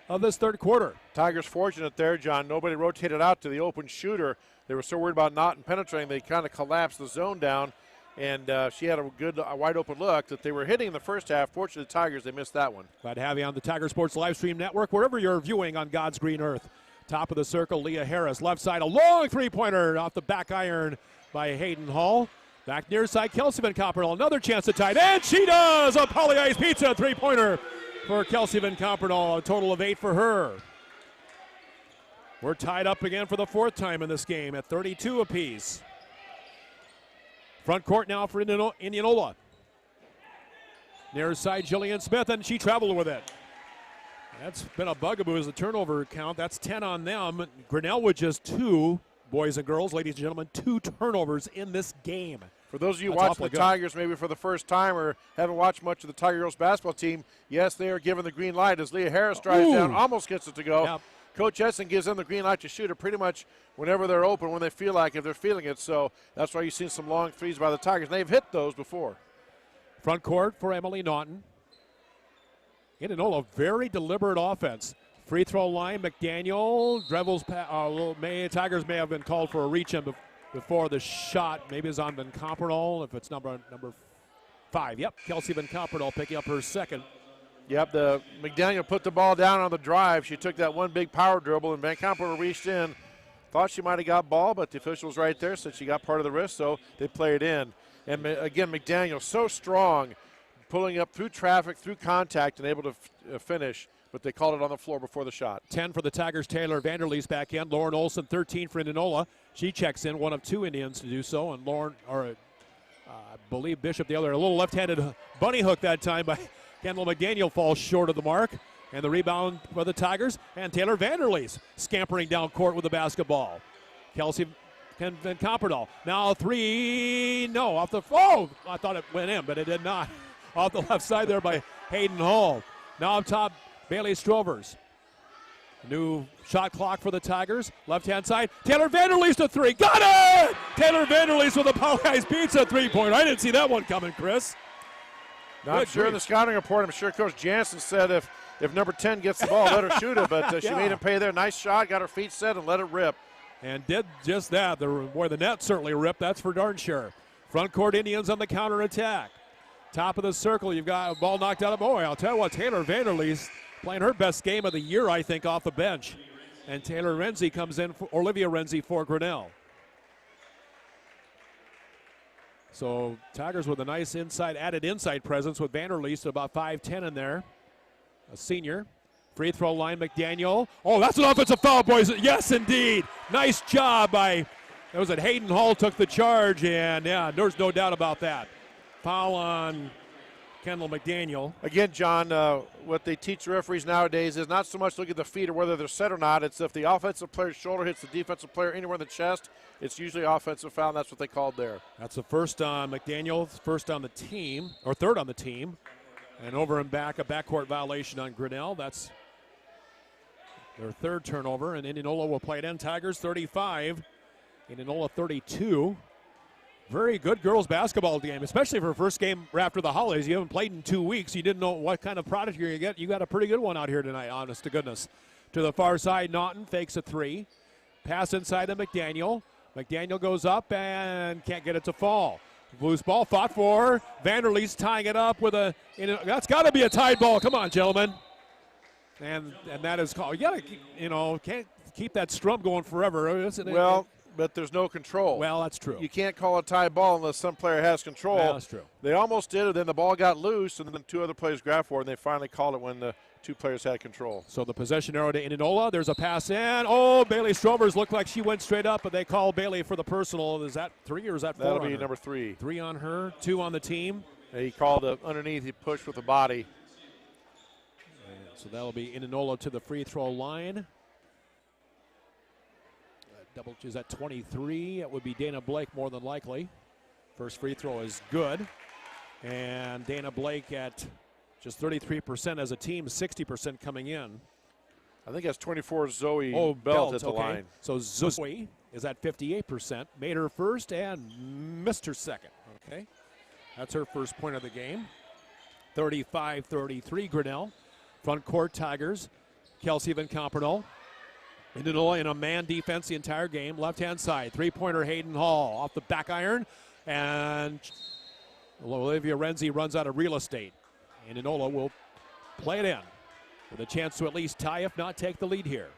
of this third quarter. Tigers fortunate there, John. Nobody rotated out to the open shooter. They were so worried about Naughton penetrating, they kind of collapsed the zone down. And she had a good wide open look that they were hitting in the first half. Fortunately, the Tigers, they missed that one. Glad to have you on the Tiger Sports live stream network, wherever you're viewing on God's green earth. Top of the circle, Leah Harris. Left side, a long three-pointer off the back iron by Hayden Hall. Back near side, Kelsey Van Camperdoll. Another chance to tie it, and she does! A Poly Ice Pizza three-pointer for Kelsey Van Camperdoll. A total of 8 for her. We're tied up again for the 4th time in this game at 32 apiece. Front court now for Indianola. Near side, Jillian Smith, and she traveled with it. That's been a bugaboo as the turnover count. That's 10 on them. Grinnell with just 2, boys and girls, ladies and gentlemen, 2 turnovers in this game. For those of you watching the Tigers maybe for the first time or haven't watched much of the Tiger girls basketball team, yes, they are given the green light as Leah Harris drives down, almost gets it to go. Yep. Coach Essen gives them the green light to shoot it pretty much whenever they're open, when they feel like, if they're feeling it. So that's why you've seen some long threes by the Tigers. They've hit those before. Front court for Emily Naughton. Indianola, very deliberate offense. Free throw line, McDaniel, dribbles, Tigers may have been called for a reach in before the shot. Maybe it's on Van Camperdoll, if it's number 5. Yep, Kelsey Van Camperdoll picking up her second. Yep, the McDaniel put the ball down on the drive. She took that one big power dribble, and Van Camperdoll reached in. Thought she might have got ball, but the official was right there, said she got part of the wrist, so they play it in. And again, McDaniel so strong, pulling up through traffic, through contact, and able to finish, but they called it on the floor before the shot. 10 for the Tigers. Taylor Vanderleest back in. Lauren Olson, 13 for Indianola. She checks in, one of 2 Indians to do so, and I believe Bishop the other. A little left-handed bunny hook that time by Kendall McDaniel falls short of the mark. And the rebound for the Tigers. And Taylor Vanderleest scampering down court with the basketball. Kelsey Van Camperdoll. Now 3. No, off the. Oh, I thought it went in, but it did not. Off the left side there by Hayden Hall. Now up top, Bailey Strovers. New shot clock for the Tigers. Left-hand side. Taylor Vanderleest a 3. Got it! Taylor Vanderleest with a Poly Ice Pizza three-pointer. I didn't see that one coming, Chris. Not sure in the scouting report. I'm sure Coach Jansen said if number 10 gets the ball, let her shoot it. But she made him pay there. Nice shot. Got her feet set and let it rip. And did just that. The net certainly ripped. That's for darn sure. Front court Indians on the counterattack. Top of the circle. You've got a ball knocked out of. Boy, I'll tell you what. Taylor Vanderleest playing her best game of the year, I think, off the bench. And Taylor Renzi comes in for Olivia Renzi for Grinnell. So Tigers with a nice added inside presence with Vanderleest, about 5'10" in there. A senior. Free throw line, McDaniel. Oh, that's an offensive foul, boys. Yes, indeed. Nice job by, Hayden Hall took the charge, and yeah, there's no doubt about that. Foul on Kendall McDaniel. Again, John, what they teach referees nowadays is not so much look at the feet or whether they're set or not. It's if the offensive player's shoulder hits the defensive player anywhere in the chest, it's usually offensive foul, and that's what they called there. That's the first on McDaniel, first on the team, or third on the team. And over and back, a backcourt violation on Grinnell. That's their third turnover, and Indianola will play it in. Tigers 35, Indianola 32. Very good girls basketball game, especially for a first game after the holidays. You haven't played in 2 weeks. You didn't know what kind of product you're going to get. You got a pretty good one out here tonight, honest to goodness. To the far side, Naughton fakes a three. Pass inside to McDaniel. McDaniel goes up and can't get it to fall. Loose ball fought for. Vanderleest tying it up with that's got to be a tied ball. Come on, gentlemen. And that is called. You got to, can't keep that strum going forever, isn't it? Well, but there's no control. Well, that's true. You can't call a tie ball unless some player has control. Well, that's true. They almost did it, then the ball got loose, and then two other players grabbed for it, and they finally called it when the two players had control. So the possession arrow to Indianola. There's a pass in. Oh, Bailey Strovers looked like she went straight up, but they called Bailey for the personal. Is that 3 or is that 4? That'll be number 3. 3 on her, 2 on the team. He called it underneath. He pushed with the body. So that'll be Indianola to the free throw line. Double is at 23. It would be Dana Blake more than likely. First free throw is good. And Dana Blake at just 33% as a team, 60% coming in. I think that's 24 Zoe Belt at the okay. line. So Zoe is at 58%. Made her first and missed her second. Okay. That's her first point of the game. 35-33 Grinnell. Front court Tigers. Kelsey Van Camperno. Indianola in a man defense the entire game. Left-hand side, three-pointer Hayden Hall off the back iron. And Olivia Renzi runs out of real estate. Indianola will play it in with a chance to at least tie, if not take the lead here.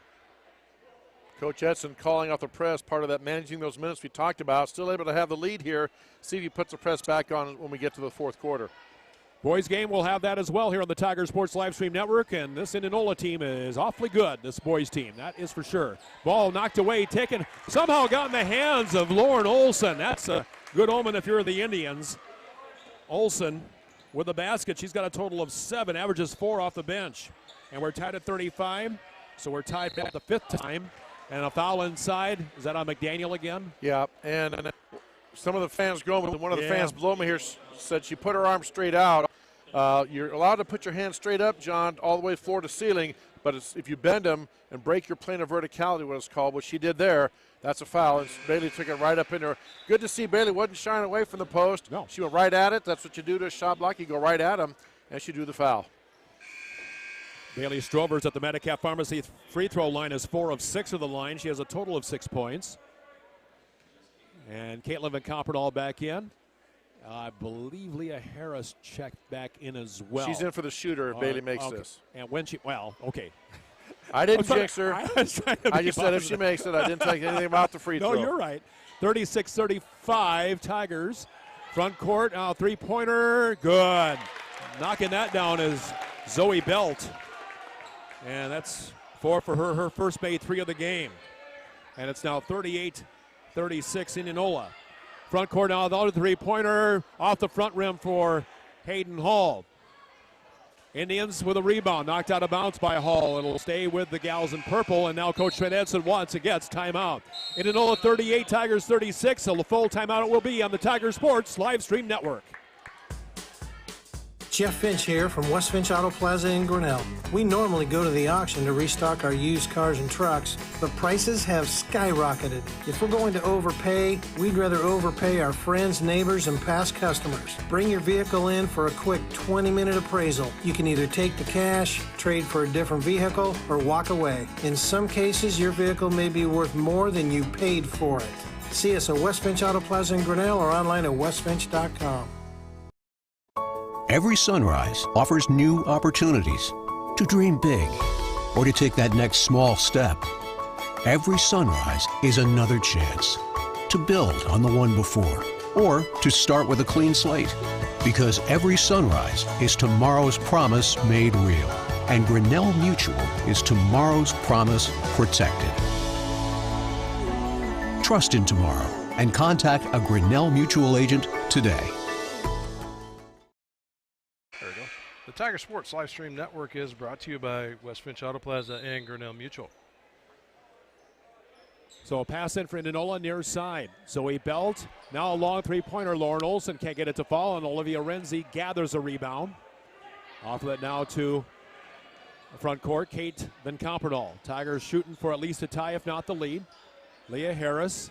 Coach Edson calling off the press, part of that managing those minutes we talked about. Still able to have the lead here. See if he puts the press back on when we get to the fourth quarter. Boys game will have that as well here on the Tiger Sports Livestream Network, and this Indianola team is awfully good, this boys team, that is for sure. Ball knocked away, taken, somehow got in the hands of Lauren Olson. That's a good omen if you're the Indians. Olson with the basket. She's got a total of 7, averages 4 off the bench. And we're tied at 35, so we're tied at the 5th time. And a foul inside. Is that on McDaniel again? Yeah, and some of the fans growing. One of the fans below me here said she put her arm straight out. You're allowed to put your hands straight up, John, all the way floor to ceiling, but if you bend them and break your plane of verticality, what it's called, what she did there, that's a foul. And Bailey took it right up in there. Good to see Bailey wasn't shying away from the post. No. She went right at it. That's what you do to a shot block. You go right at them, and she drew the foul. Bailey Strovers at the Medicap Pharmacy free throw line is 4 of 6 of the line. She has a total of 6 points. And Caitlin Van Camperno back in. I believe Leah Harris checked back in as well. She's in for the shooter if Bailey makes this. And when she, okay. I didn't jinx her. I just said if she makes it. I didn't take anything about the free throw. No, you're right. 36-35 Tigers. Front court, three-pointer, good. Knocking that down is Zoe Belt. And that's 4 for her. Her first made 3 of the game. And it's now 38-36 Indianola. Front court now, the three-pointer off the front rim for Hayden Hall. Indians with a rebound, knocked out of bounds by Hall. It'll stay with the gals in purple, and now Coach Trent Edson wants it, gets timeout. Indianola 38, Tigers 36. So the full timeout it will be on the Tiger Sports Livestream Network. Jeff Finch here from West Finch Auto Plaza in Grinnell. We normally go to the auction to restock our used cars and trucks, but prices have skyrocketed. If we're going to overpay, we'd rather overpay our friends, neighbors, and past customers. Bring your vehicle in for a quick 20-minute appraisal. You can either take the cash, trade for a different vehicle, or walk away. In some cases, your vehicle may be worth more than you paid for it. See us at West Finch Auto Plaza in Grinnell or online at westfinch.com. Every sunrise offers new opportunities to dream big or to take that next small step. Every sunrise is another chance to build on the one before or to start with a clean slate. Because every sunrise is tomorrow's promise made real. And Grinnell Mutual is tomorrow's promise protected. Trust in tomorrow and contact a Grinnell Mutual agent today. Tiger Sports live stream network is brought to you by West Finch Auto Plaza and Grinnell Mutual. So a pass in for Indianola near side. Zoe Belt, now a long three-pointer. Lauren Olson can't get it to fall, and Olivia Renzi gathers a rebound. Off of it now to the front court, Kate Van Compernal. Tigers shooting for at least a tie, if not the lead. Leah Harris.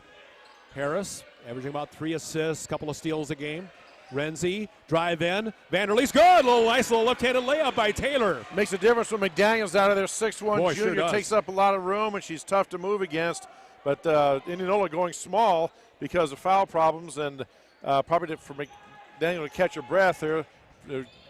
Harris averaging about 3 assists, couple of steals a game. Renzi, drive in. Vanderleest, good. Nice little left-handed layup by Taylor. Makes a difference when McDaniel's out of there. 6'1" Boy, junior, sure takes up a lot of room, and she's tough to move against. But Indianola going small because of foul problems, and probably for McDaniel to catch her breath there,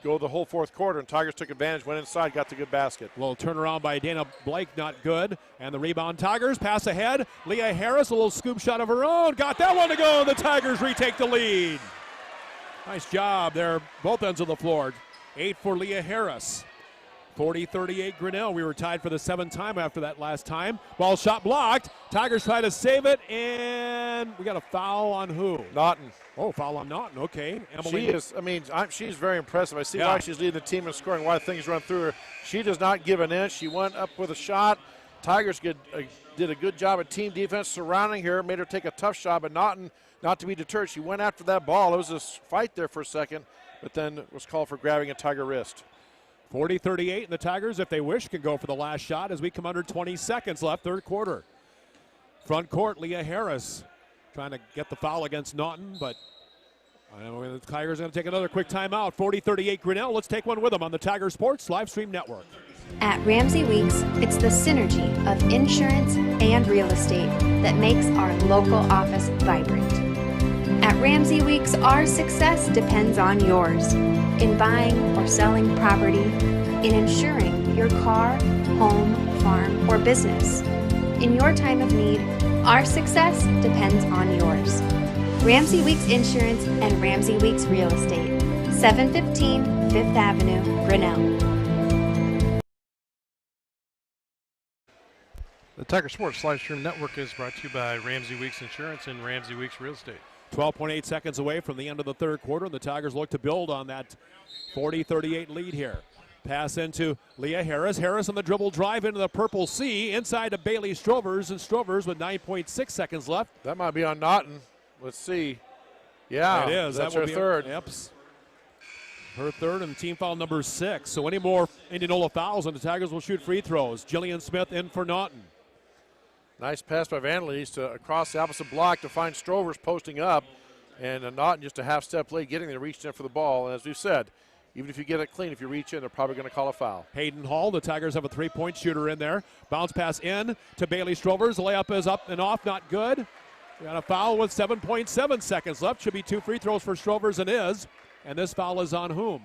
go the whole fourth quarter, and Tigers took advantage, went inside, got the good basket. A little turnaround by Dana Blake, not good. And the rebound, Tigers, pass ahead. Leah Harris, a little scoop shot of her own, got that one to go, and the Tigers retake the lead. Nice job there, both ends of the floor. 8 for Leah Harris. 40-38 Grinnell. We were tied for the 7th time after that last time. Ball shot blocked. Tigers try to save it, and we got a foul on who? Naughton. Oh, foul on Naughton. Okay. Emily. She is, she's very impressive. I see why she's leading the team in scoring, why things run through her. She does not give an inch. She went up with a shot. Tigers did a good job of team defense surrounding her, made her take a tough shot, but Naughton, not to be deterred, she went after that ball. It was a fight there for a second, but then was called for grabbing a Tiger wrist. 40-38, and the Tigers, if they wish, can go for the last shot as we come under 20 seconds left, third quarter. Front court, Leah Harris trying to get the foul against Naughton, but the Tigers are going to take another quick timeout. 40-38 Grinnell. Let's take one with them on the Tiger Sports live stream network. At Ramsey Weeks, it's the synergy of insurance and real estate that makes our local office vibrant. At Ramsey Weeks, our success depends on yours. In buying or selling property, in insuring your car, home, farm, or business. In your time of need, our success depends on yours. Ramsey Weeks Insurance and Ramsey Weeks Real Estate, 715 5th Avenue, Grinnell. The Tiger Sports live stream network is brought to you by Ramsey Weeks Insurance and Ramsey Weeks Real Estate. 12.8 seconds away from the end of the third quarter, and the Tigers look to build on that 40-38 lead here. Pass into Leah Harris. Harris on the dribble drive into the Purple Sea. Inside to Bailey Strovers, and Strovers with 9.6 seconds left. That might be on Naughton. Let's see. Yeah, it is. That's that her third. Yep. Her third and team foul number 6. So any more Indianola fouls, and the Tigers will shoot free throws. Jillian Smith in for Naughton. Nice pass by Vanderleest across the opposite block to find Strovers posting up. And Naughton just a half-step late getting there, reached in for the ball. And as we've said, even if you get it clean, if you reach in, they're probably going to call a foul. Hayden Hall, the Tigers have a three-point shooter in there. Bounce pass in to Bailey Strovers. The layup is up and off, not good. We got a foul with 7.7 seconds left. Should be 2 free throws for Strovers, and is. And this foul is on whom?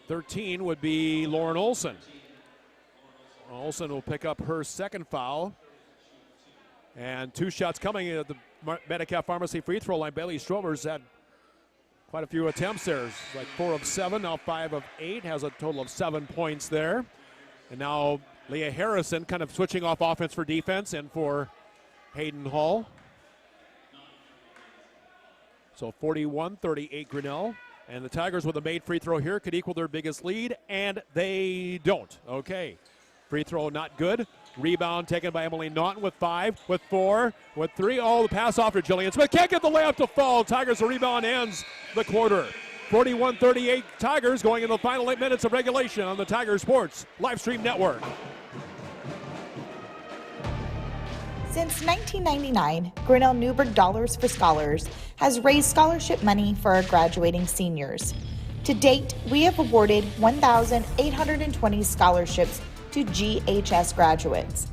13 would be Lauren Olson. Olson will pick up her second foul. And 2 shots coming at the Medicare Pharmacy free throw line. Bailey Strovers had quite a few attempts there. It's like 4 of 7, now 5 of 8. Has a total of 7 points there. And now Leah Harrison kind of switching off offense for defense and for Hayden Hall. So 41-38 Grinnell. And the Tigers with a made free throw here could equal their biggest lead, and they don't. Okay. Free throw not good. Rebound taken by Emily Naughton with 5, with 4, with 3. Oh, the pass off to Jillian Smith. Can't get the layup to fall. Tigers, the rebound ends the quarter. 41-38 Tigers going into the final 8 minutes of regulation on the Tiger Sports live stream network. Since 1999, Grinnell Newburgh Dollars for Scholars has raised scholarship money for our graduating seniors. To date, we have awarded 1,820 scholarships to GHS graduates.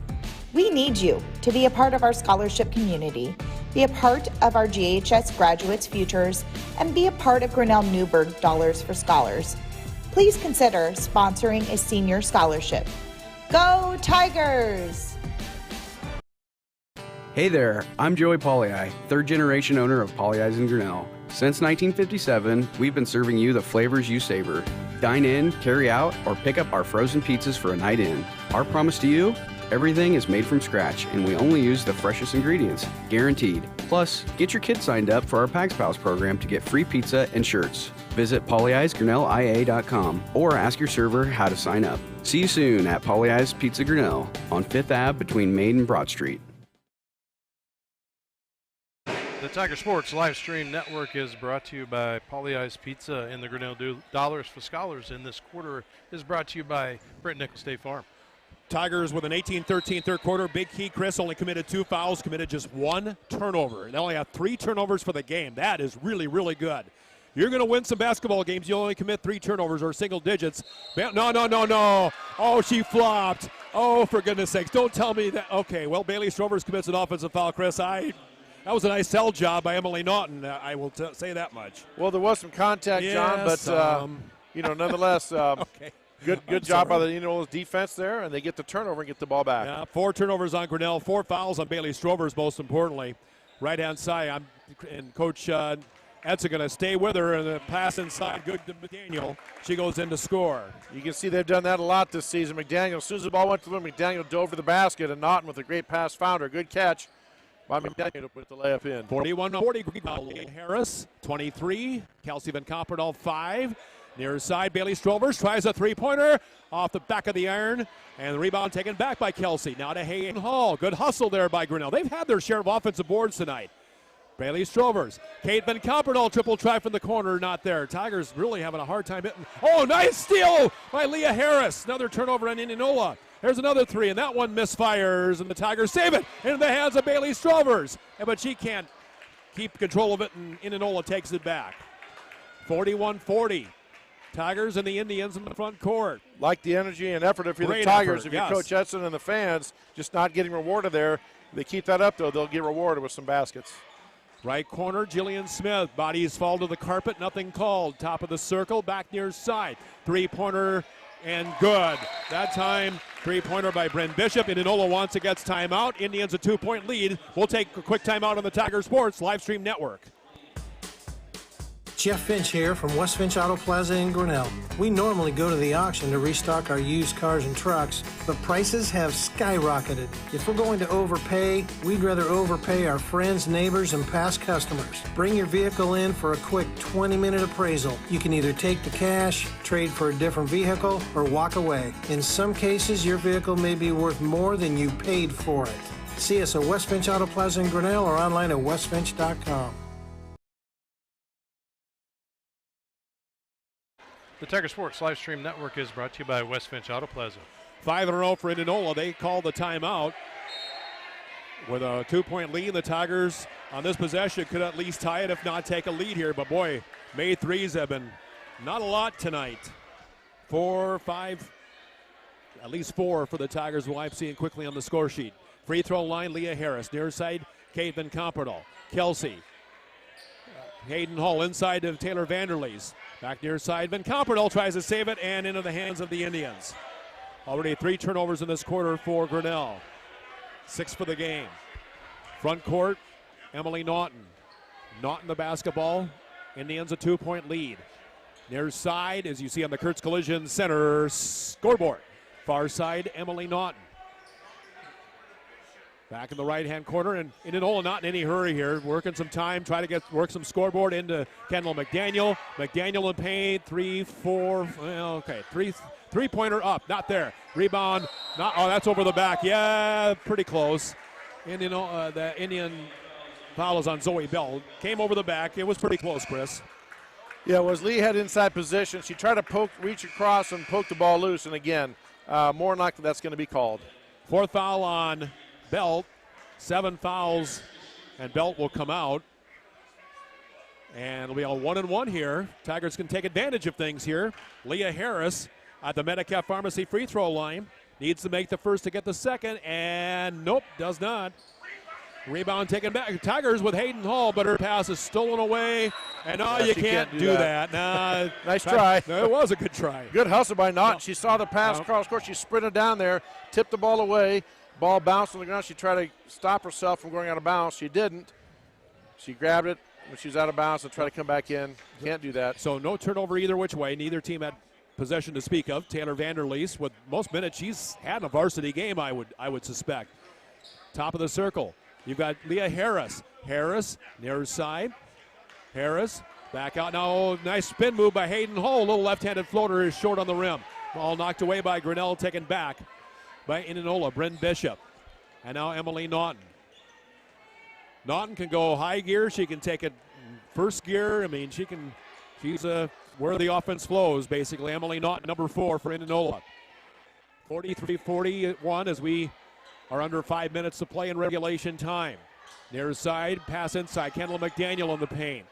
We need you to be a part of our scholarship community, be a part of our GHS graduates' futures, and be a part of Grinnell Newburgh Dollars for Scholars. Please consider sponsoring a senior scholarship. Go Tigers! Hey there, I'm Joey Pollei, third generation owner of Polley's in Grinnell. Since 1957, we've been serving you the flavors you savor. Dine in, carry out, or pick up our frozen pizzas for a night in. Our promise to you? Everything is made from scratch, and we only use the freshest ingredients. Guaranteed. Plus, get your kids signed up for our Pags Pals program to get free pizza and shirts. Visit polyeisgrinnellia.com or ask your server how to sign up. See you soon at Polly Eyes Pizza Grinnell on 5th Ave between Main and Broad Street. The Tiger Sports live stream network is brought to you by Polly Eyes Pizza, and the Grinnell Dollars for Scholars in this quarter is brought to you by Brent Nickel State Farm. Tigers with an 18-13 third quarter. Big key, Chris only committed 2 fouls, committed just 1 turnover. They only have 3 turnovers for the game. That is really, really good. You're going to win some basketball games. You only commit 3 turnovers or single digits. No. Oh, she flopped. Oh, for goodness sakes. Don't tell me that. Okay, well, Bailey Strovers commits an offensive foul, Chris. That was a nice sell job by Emily Naughton. I will say that much. Well, there was some contact, yes, John, but, nonetheless, okay. Good job by the Indianola's defense there, and they get the turnover and get the ball back. Yeah, 4 turnovers on Grinnell, 4 fouls on Bailey Strovers, most importantly. Right-hand side, and Coach Edson going to stay with her, and the pass inside, good to McDaniel. She goes in to score. You can see they've done that a lot this season. McDaniel, as soon as the ball went to them, McDaniel dove to the basket, and Naughton with a great pass found her. Good catch by McDaniel to put the layup in. 41-40, Harris, 23. Kelsey Van Copperdal, 5. Near side, Bailey Strovers tries a 3-pointer off the back of the iron, and the rebound taken back by Kelsey. Now to Hayden Hall. Good hustle there by Grinnell. They've had their share of offensive boards tonight. Bailey Strovers. Kate Van Copperdal, triple try from the corner, not there. Tigers really having a hard time hitting. Oh, nice steal by Leah Harris. Another turnover on Indianola. There's another 3, and that one misfires, and the Tigers save it into the hands of Bailey Strovers. But she can't keep control of it, and Indianola takes it back. 41-40. Tigers and the Indians in the front court. Like the energy and effort if you're Great the Tigers, effort, if you're yes. Coach Edson and the fans, just not getting rewarded there. If they keep that up, though, they'll get rewarded with some baskets. Right corner, Jillian Smith. Bodies fall to the carpet, nothing called. Top of the circle, back near side. 3-pointer and good. That time, 3-pointer by Bryn Bishop. Indianola wants it, gets timeout. Indians a 2-point lead. We'll take a quick timeout on the Tiger Sports live stream network. Jeff Finch here from West Finch Auto Plaza in Grinnell. We normally go to the auction to restock our used cars and trucks, but prices have skyrocketed. If we're going to overpay, we'd rather overpay our friends, neighbors, and past customers. Bring your vehicle in for a quick 20-minute appraisal. You can either take the cash, trade for a different vehicle, or walk away. In some cases, your vehicle may be worth more than you paid for it. See us at West Finch Auto Plaza in Grinnell or online at westfinch.com. The Tiger Sports live stream network is brought to you by West Finch Auto Plaza. 5 in a row for Indianola. They call the timeout. With a 2-point lead, the Tigers on this possession could at least tie it, if not take a lead here. But boy, made threes have been not a lot tonight. 4, 5, at least 4 for the Tigers, who I'm seeing quickly on the score sheet. Free throw line, Leah Harris. Near side, Kate Van Copperdal. Kelsey. Hayden Hall inside of Taylor Vanderlees. Back near side, Van Copperdal tries to save it and into the hands of the Indians. Already 3 turnovers in this quarter for Grinnell. 6 for the game. Front court, Emily Naughton. Naughton the basketball. Indians a 2-point lead. Near side, as you see on the Kurtz Collision Center scoreboard. Far side, Emily Naughton. Back in the right-hand corner, and Indianola not in any hurry here. Working some time, try to work some scoreboard into Kendall McDaniel. McDaniel in paint, 3, 4, okay, three-pointer up, not there. Rebound, that's over the back. Yeah, pretty close. The Indian foul is on Zoe Bell. Came over the back. It was pretty close, Chris. Yeah, was Lee had inside position. She tried to reach across and poke the ball loose, and again, more than likely that's going to be called. 4th foul on Belt. 7 fouls, and Belt will come out. And it'll be a 1-and-1 here. Tigers can take advantage of things here. Leah Harris at the Medicare Pharmacy free throw line. Needs to make the first to get the second, and nope, does not. Rebound taken back. Tigers with Hayden Hall, but her pass is stolen away. And you can't do that. Nah, nice try. No, it was a good try. Good hustle by Naughton. She saw the pass across court. She sprinted down there, tipped the ball away. Ball bounced on the ground. She tried to stop herself from going out of bounds. She didn't. She grabbed it when she was out of bounds and tried to come back in. Can't do that. So no turnover either which way. Neither team had possession to speak of. Taylor Vanderlees with most minutes she's had in a varsity game, I would suspect. Top of the circle. You've got Leah Harris. Harris, near side. Harris, back out now. Nice spin move by Hayden Hull. Little left-handed floater is short on the rim. Ball knocked away by Grinnell, taken back by Indianola. Bryn Bishop. And now Emily Naughton. Naughton can go high gear. She can take it first gear. I mean, she's where the offense flows, basically. Emily Naughton, number 4 for Indianola. 43-41 as we are under 5 minutes to play in regulation time. Near side, pass inside. Kendall McDaniel on the paint.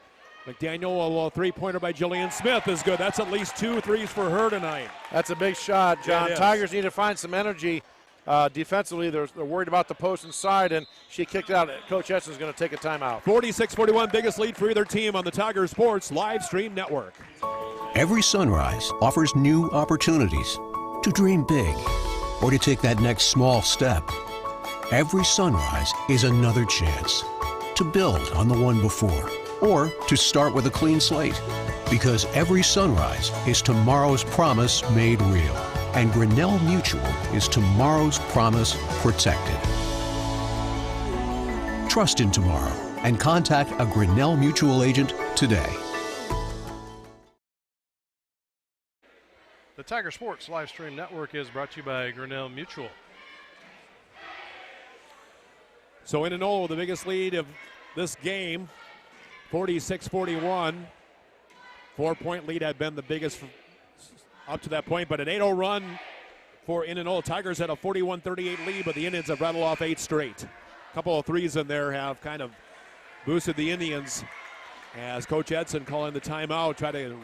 McDaniel, a three-pointer by Jillian Smith is good. That's at least 2 threes for her tonight. That's a big shot, John. Tigers need to find some energy defensively. They're worried about the post inside, and she kicked out. Coach Edson's going to take a timeout. 46-41, biggest lead for either team on the Tiger Sports Live Stream Network. Every sunrise offers new opportunities to dream big or to take that next small step. Every sunrise is another chance to build on the one before or to start with a clean slate, because every sunrise is tomorrow's promise made real, and Grinnell Mutual is tomorrow's promise protected. Trust in tomorrow and contact a Grinnell Mutual agent today. The Tiger Sports Live Stream Network is brought to you by Grinnell Mutual. So Indianola, the biggest lead of this game, 46-41. 4-point lead had been the biggest up to that point, but an 8-0 run for Indianola. Tigers had a 41-38 lead, but the Indians have rattled off 8 straight. A couple of threes in there have kind of boosted the Indians as Coach Edson calling the timeout, try to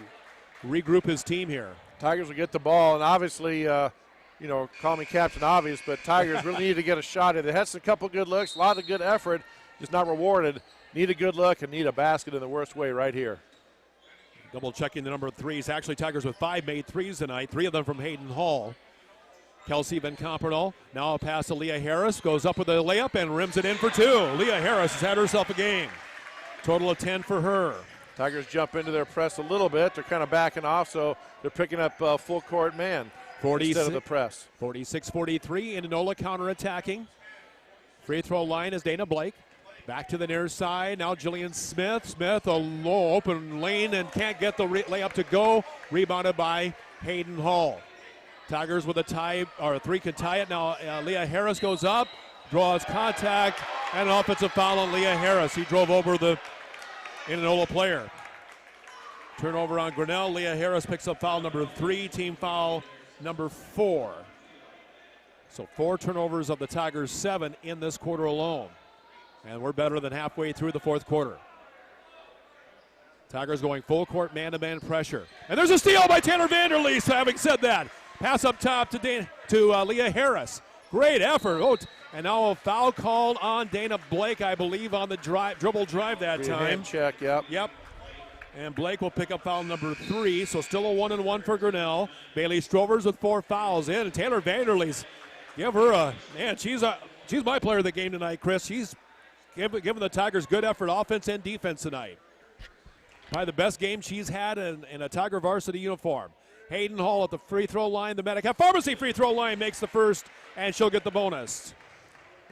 regroup his team here. Tigers will get the ball, and obviously, call me Captain Obvious, but Tigers really need to get a shot at it. They had a couple good looks, a lot of good effort, just not rewarded. Need a good look and need a basket in the worst way right here. Double checking the number of threes. Actually, Tigers with 5 made threes tonight, 3 of them from Hayden Hall. Kelsey Van Campernoll, now a pass to Leah Harris, goes up with a layup and rims it in for 2. Leah Harris has had herself a game. Total of 10 for her. Tigers jump into their press a little bit. They're kind of backing off, so they're picking up full court man instead of the press. 46-43, Indianola counterattacking. Free throw line is Dana Blake. Back to the near side. Now Jillian Smith. Smith, a low open lane and can't get the layup to go. Rebounded by Hayden Hall. Tigers with a tie, or 3 could tie it. Now Leah Harris goes up, draws contact, and an offensive foul on Leah Harris. He drove over the Indianola player. Turnover on Grinnell. Leah Harris picks up foul number 3, team foul number 4. So 4 turnovers of the Tigers, 7 in this quarter alone. And we're better than halfway through the 4th quarter. Tigers going full court man-to-man pressure. And there's a steal by Tanner Vanderleest. Having said that, pass up top to Leah Harris. Great effort. And now a foul called on Dana Blake, I believe, on the dribble drive that time. Hand check, yep. Yep. And Blake will pick up foul number 3, so still a 1-and-1 for Grinnell. Bailey Strovers with 4 fouls in. And Tanner Vanderleest, give her a man. She's my player of the game tonight, Chris. She's giving the Tigers good effort, offense and defense tonight. Probably the best game she's had in a Tiger varsity uniform. Hayden Hall at the free throw line. The Medicare Pharmacy free throw line makes the first, and she'll get the bonus.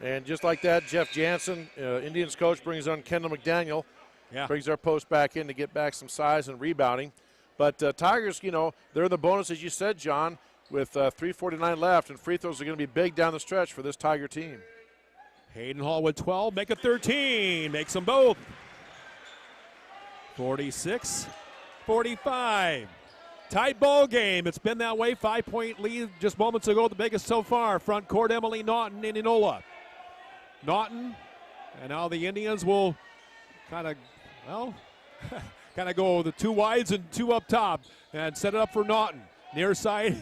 And just like that, Jeff Jansen, Indians coach, brings on Kendall McDaniel. Yeah. Brings our post back in to get back some size and rebounding. But Tigers, they're in the bonus, as you said, John, with 3:49 left, and free throws are going to be big down the stretch for this Tiger team. Hayden Hall with 12, make it 13, makes them both. 46-45. Tight ball game. It's been that way. 5-point lead just moments ago, the biggest so far. Front court, Emily Naughton, Indianola. Naughton, and now the Indians will kind of go the 2 wides and 2 up top and set it up for Naughton. Near side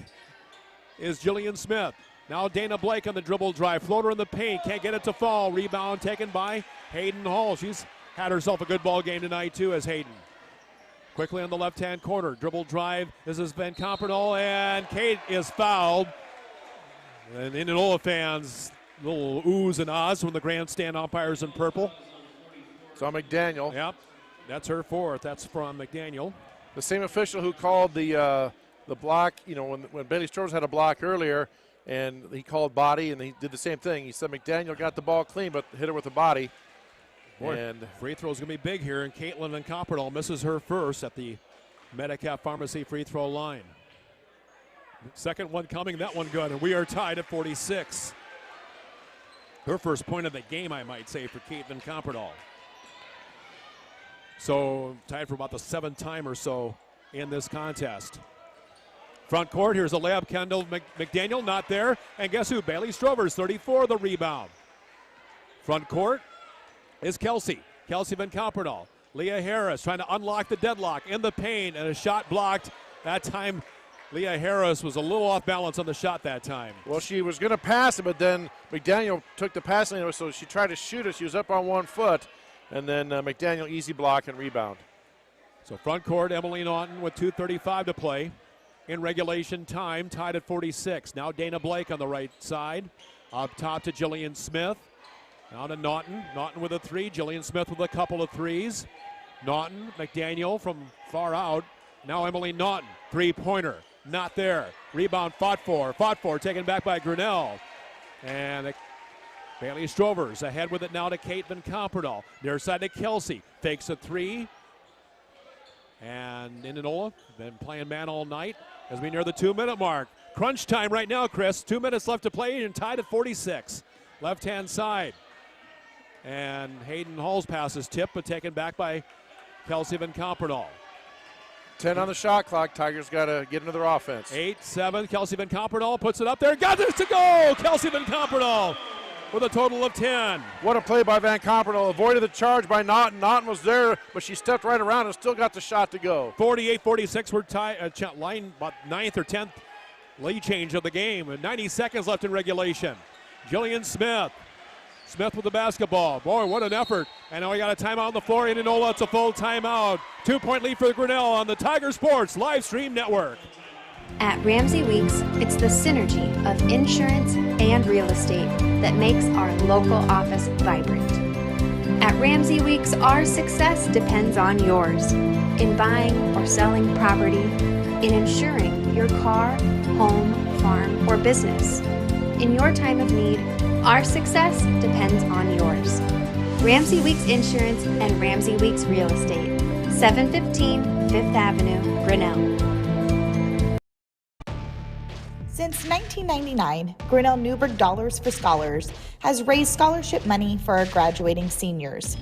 is Jillian Smith. Now Dana Blake on the dribble drive. Floater in the paint. Can't get it to fall. Rebound taken by Hayden Hall. She's had herself a good ball game tonight, too, as Hayden. Quickly on the left-hand corner. Dribble drive. This is Van Campernoll, and Kate is fouled. And Indianola fans, little oohs and ahs from the grandstand umpires in purple. So McDaniel. Yep, that's her 4th. That's from McDaniel. The same official who called the block, when Bailey Strovers had a block earlier, and he called body, and he did the same thing. He said McDaniel got the ball clean, but hit her with the body. Boy, And free throw's going to be big here, and Caitlin Van Copperdahl misses her first at the Medicap Pharmacy free throw line. Second one coming, that one good, and we are tied at 46. Her first point of the game, I might say, for Caitlin Van Copperdahl. So tied for about the 7th time or so in this contest. Front court, here's a layup. Kendall McDaniel not there, and guess who? Bailey Strovers, 34, the rebound. Front court is Kelsey Van Copperdahl. Leah Harris trying to unlock the deadlock in the paint, and a shot blocked. That time, Leah Harris was a little off balance on the shot that time. Well, she was going to pass it, but then McDaniel took the pass lane, so she tried to shoot it. She was up on 1 foot, and then McDaniel easy block and rebound. So front court, Emily Naughton with 2:35 to play in regulation time, tied at 46. Now Dana Blake on the right side. Up top to Jillian Smith. Now to Naughton. Naughton with a 3. Jillian Smith with a couple of 3s. Naughton, McDaniel from far out. Now Emily Naughton, 3-pointer. Not there. Rebound fought for, taken back by Grinnell. And Bailey Strovers ahead with it now to Kate Van Copperdahl. Near side to Kelsey. Fakes a 3. And Indianola been playing man all night as we near the 2-minute mark. Crunch time right now, Chris. 2 minutes left to play and tied at 46. Left-hand side. And Hayden Hall's pass is tipped, but taken back by Kelsey Van Copperdahl. 10 on the shot clock. Tigers got to get into their offense. 8-7. Kelsey Van Copperdahl puts it up there. Got this to go. Kelsey Van Copperdahl with a total of 10. What a play by Van Copperdahl. Avoided the charge by Naughton. Naughton was there, but she stepped right around and still got the shot to go. 48-46. We're tied. Line about 9th or 10th lead change of the game. And 90 seconds left in regulation. Jillian Smith. Smith with the basketball. Boy, what an effort. And now we got a timeout on the floor. Indianola, it's a full timeout. 2-point lead for the Grinnell on the Tiger Sports Live Stream Network. At Ramsey Weeks, it's the synergy of insurance and real estate that makes our local office vibrant. At Ramsey Weeks, our success depends on yours in buying or selling property, in insuring your car, home, farm, or business. In your time of need, our success depends on yours. Ramsey Weeks Insurance and Ramsey Weeks Real Estate, 715 5th Avenue, Grinnell. Since 1999, Grinnell Newburgh Dollars for Scholars has raised scholarship money for our graduating seniors.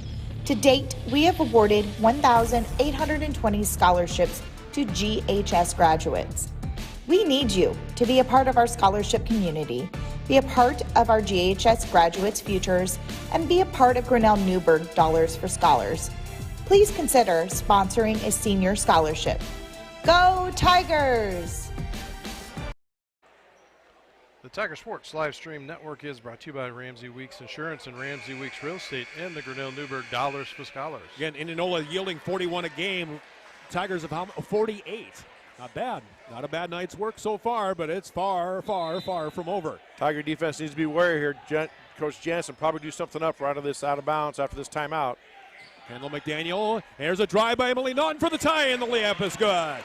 To date, we have awarded 1,820 scholarships to GHS graduates. We need you to be a part of our scholarship community, be a part of our GHS graduates' futures, and be a part of Grinnell Newburgh Dollars for Scholars. Please consider sponsoring a senior scholarship. Go Tigers! The Tiger Sports Live Stream Network is brought to you by Ramsey Weeks Insurance and Ramsey Weeks Real Estate and the Grinnell Newburgh Dollars for Scholars. Again, Indianola yielding 41 a game. Tigers have 48. Not bad. Not a bad night's work so far, but it's far, far, far from over. Tiger defense needs to be wary here. Coach Jansen probably do something up right out of bounds after this timeout. Kendall McDaniel. Here's a drive by Emily Naughton for the tie, and the layup is good.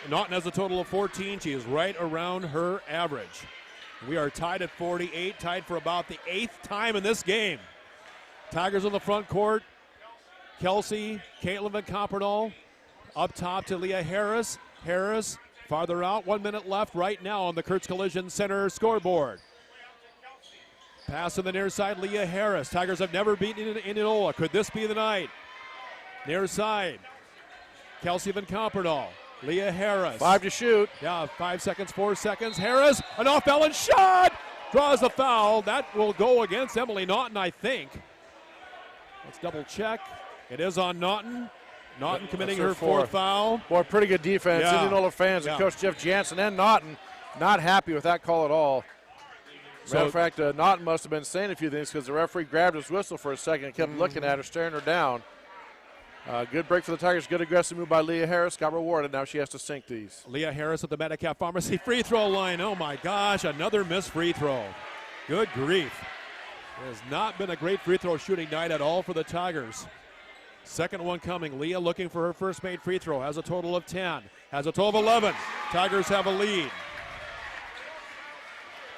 Naughton has a total of 14. She is right around her average. We are tied at 48, tied for about the 8th time in this game. Tigers on the front court. Kelsey, Caitlin Van Copperdahl. Up top to Leah Harris. Harris farther out. 1 minute left right now on the Kurtz Collision Center scoreboard. Pass on the near side, Leah Harris. Tigers have never beaten Indianola. Could this be the night? Near side, Kelsey Van Copperdahl. Leah Harris. 5 to shoot. Yeah, 5 seconds, 4 seconds. Harris, an off-balance shot. Draws the foul. That will go against Emily Naughton, I think. Let's double check. It is on Naughton. Naughton committing her fourth foul. Boy, pretty good defense. Yeah. Indianola fans and Coach Jeff Jansen and Naughton not happy with that call at all. Matter of fact, Naughton must have been saying a few things because the referee grabbed his whistle for a second and kept looking at her, staring her down. Good break for the Tigers. Good aggressive move by Leah Harris. Got rewarded. Now she has to sink these. Leah Harris at the Medicap Pharmacy free throw line. Oh, my gosh, another missed free throw. Good grief. It has not been a great free throw shooting night at all for the Tigers. Second one coming. Leah looking for her first made free throw. Has a total of 10. Has a total of 11. Tigers have a lead.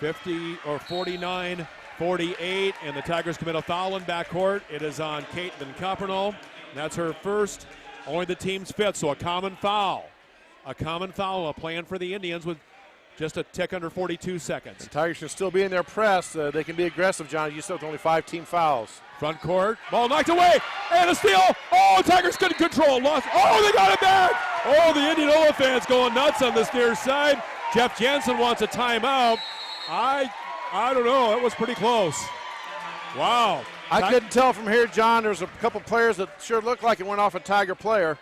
49-46. 48, and the Tigers commit a foul in backcourt. It is on Kate Van Coppernoll. That's her first, only the team's fifth, so a common foul. A common foul, a plan for the Indians with just a tick under 42 seconds. The Tigers can still be in their press. They can be aggressive, John. You still have only 5 team fouls. Front court, ball knocked away, and a steal. Oh, Tigers couldn't control. Lost. Oh, they got it back. Oh, the Indianola fans going nuts on this near side. Jeff Jansen wants a timeout. I don't know. It was pretty close. Wow. I couldn't tell from here, John. There's a couple players that sure looked like it went off a Tiger player.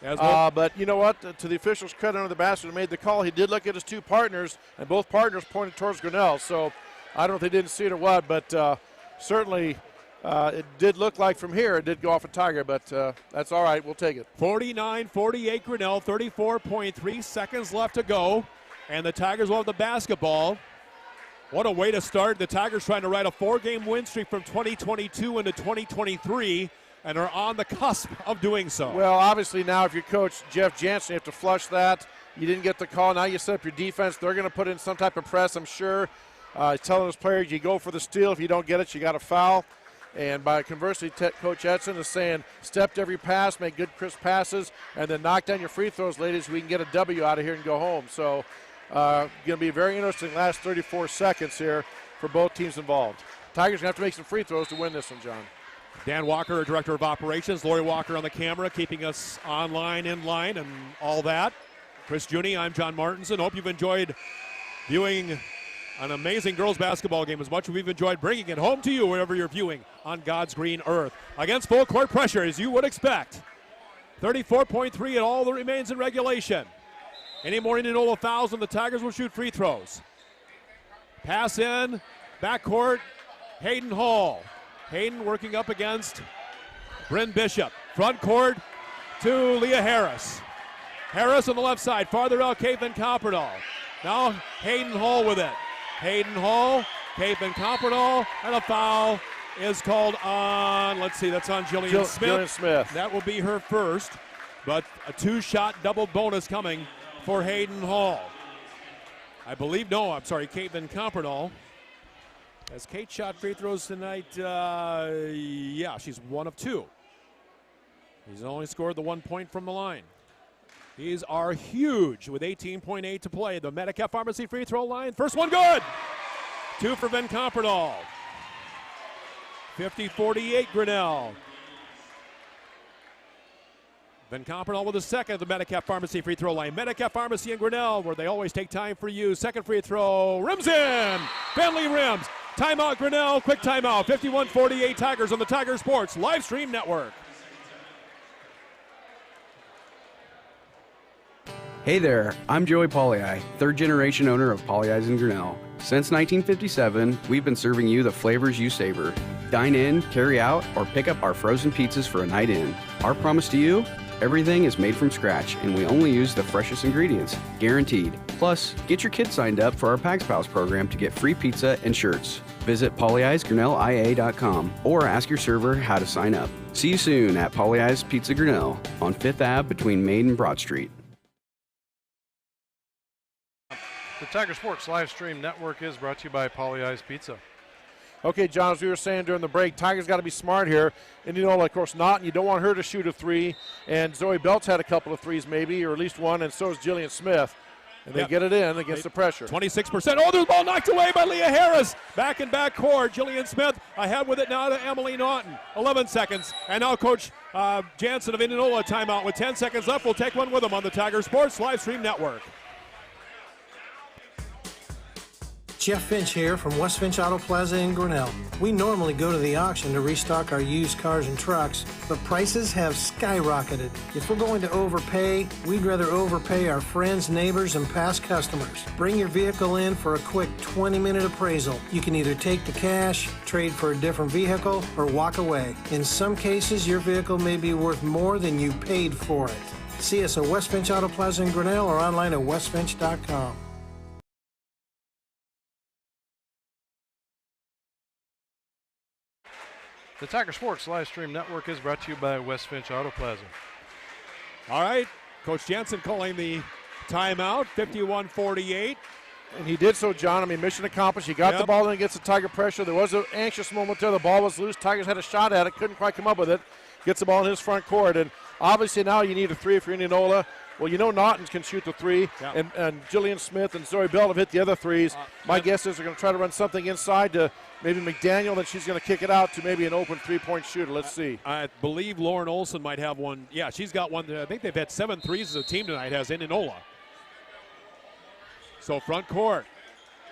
But you know what? To the official's credit, under the basket who made the call, he did look at his two partners, and both partners pointed towards Grinnell. So I don't know if they didn't see it or what, but certainly it did look like from here it did go off a Tiger, but that's all right. We'll take it. 49-48 Grinnell, 34.3 seconds left to go, and the Tigers will have the basketball. What a way to start. The Tigers trying to ride a 4-game win streak from 2022 into 2023 and are on the cusp of doing so. Well, obviously now if you're Coach Jeff Jansen, you have to flush that. You didn't get the call. Now you set up your defense. They're going to put in some type of press, I'm sure. Telling those players you go for the steal. If you don't get it, you got to foul. And by conversely, Coach Edson is saying step to every pass, make good crisp passes, and then knock down your free throws, ladies, so we can get a W out of here and go home. So going to be a very interesting last 34 seconds here for both teams involved. Tigers going to have to make some free throws to win this one, John. Dan Walker, our Director of Operations. Lori Walker on the camera, keeping us online, in line, and all that. Chris Juni, I'm John Martinson. Hope you've enjoyed viewing an amazing girls basketball game as much as we've enjoyed bringing it home to you wherever you're viewing on God's green earth. Against full court pressure, as you would expect. 34.3 and all that remains in regulation. Any more Indianola fouls and the Tigers will shoot free throws. Pass in, backcourt, Hayden Hall. Hayden working up against Bryn Bishop. Front court to Leah Harris. Harris on the left side, farther out, Kate Van Coppernoll. Now Hayden Hall with it. Hayden Hall, Kate Van Coppernoll, and a foul is called on, let's see, that's on Jillian Smith. Jillian Smith. That will be her first, but a 2-shot double bonus coming for Hayden Hall. I believe, no, I'm sorry, Kate Van Coppernoll. Has Kate shot free throws tonight? Yeah, she's 1 of 2. He's only scored the 1 point from the line. These are huge with 18.8 to play. The Medicare Pharmacy free throw line. First one good. 2 for Van Coppernoll. 50-48 Grinnell. Van Coppernoll with the second at the Medicare Pharmacy free throw line. Medicare Pharmacy and Grinnell, where they always take time for you. Second free throw, rims in. Bentley rims. Timeout Grinnell, quick timeout. 51-48 Tigers on the Tiger Sports Live Stream Network. Hey there, I'm Joey Pollei, third-generation owner of Polley's in Grinnell. Since 1957, we've been serving you the flavors you savor. Dine in, carry out, or pick up our frozen pizzas for a night in. Our promise to you? Everything is made from scratch, and we only use the freshest ingredients, guaranteed. Plus, get your kids signed up for our Pags Pals program to get free pizza and shirts. Visit polleisgrinnellia.com or ask your server how to sign up. See you soon at Polley's Pizza Grinnell on 5th Ave between Main and Broad Street. The Tiger Sports Live Stream Network is brought to you by Polley's Pizza. Okay, John, as we were saying during the break, Tigers got to be smart here. Indianola, of course, not, and you don't want her to shoot a 3. And Zoe Belt's had a couple of 3s maybe, or at least one, and so has Jillian Smith. And they get it in against the pressure. 26%. Oh, there's the ball knocked away by Leah Harris. Back and back court. Jillian Smith ahead with it now to Emily Naughton. 11 seconds. And now Coach Jansen of Indianola timeout with 10 seconds left. We'll take one with them on the Tiger Sports Live Stream Network. Jeff Finch here from West Finch Auto Plaza in Grinnell. We normally go to the auction to restock our used cars and trucks, but prices have skyrocketed. If we're going to overpay, we'd rather overpay our friends, neighbors, and past customers. Bring your vehicle in for a quick 20-minute appraisal. You can either take the cash, trade for a different vehicle, or walk away. In some cases, your vehicle may be worth more than you paid for it. See us at West Finch Auto Plaza in Grinnell or online at westfinch.com. The Tiger Sports Live Stream Network is brought to you by West Finch Auto Plaza. All right, Coach Jansen calling the timeout, 51-48. And he did so, John. I mean, mission accomplished. He got the ball in against the Tiger pressure. There was an anxious moment there. The ball was loose. Tigers had a shot at it. Couldn't quite come up with it. Gets the ball in his front court. And obviously now you need a three for Indianola. Well, you know Naughton can shoot the three. And Jillian Smith and Zoe Bell have hit the other threes. My guess is they're going to try to run something inside to maybe McDaniel. Then she's going to kick it out to maybe an open three-point shooter. Let's see. I believe Lauren Olson might have one. Yeah, she's got one. I think they've had 7 threes as a team tonight, has Indianola. So front court.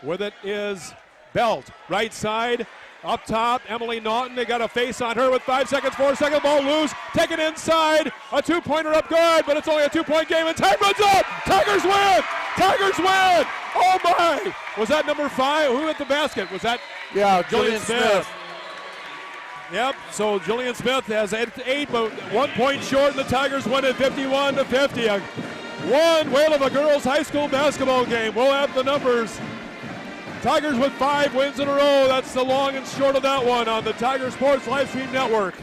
With it is Belt. Right side. Up top, Emily Naughton. They got a face on her with 5 seconds, 4 seconds. Ball loose. Take it inside. A two-pointer up good, but it's only a 2-point game, and time runs up. Tigers win. Tigers win. Oh, my. Was that number 5? Who hit the basket? Was that Jillian Smith? Yep, so Jillian Smith has 8, but 1 point short, and the Tigers win it 51-50. One whale of a girls' high school basketball game. We'll have the numbers. Tigers with 5 wins in a row. That's the long and short of that one on the Tiger Sports Livestream Network.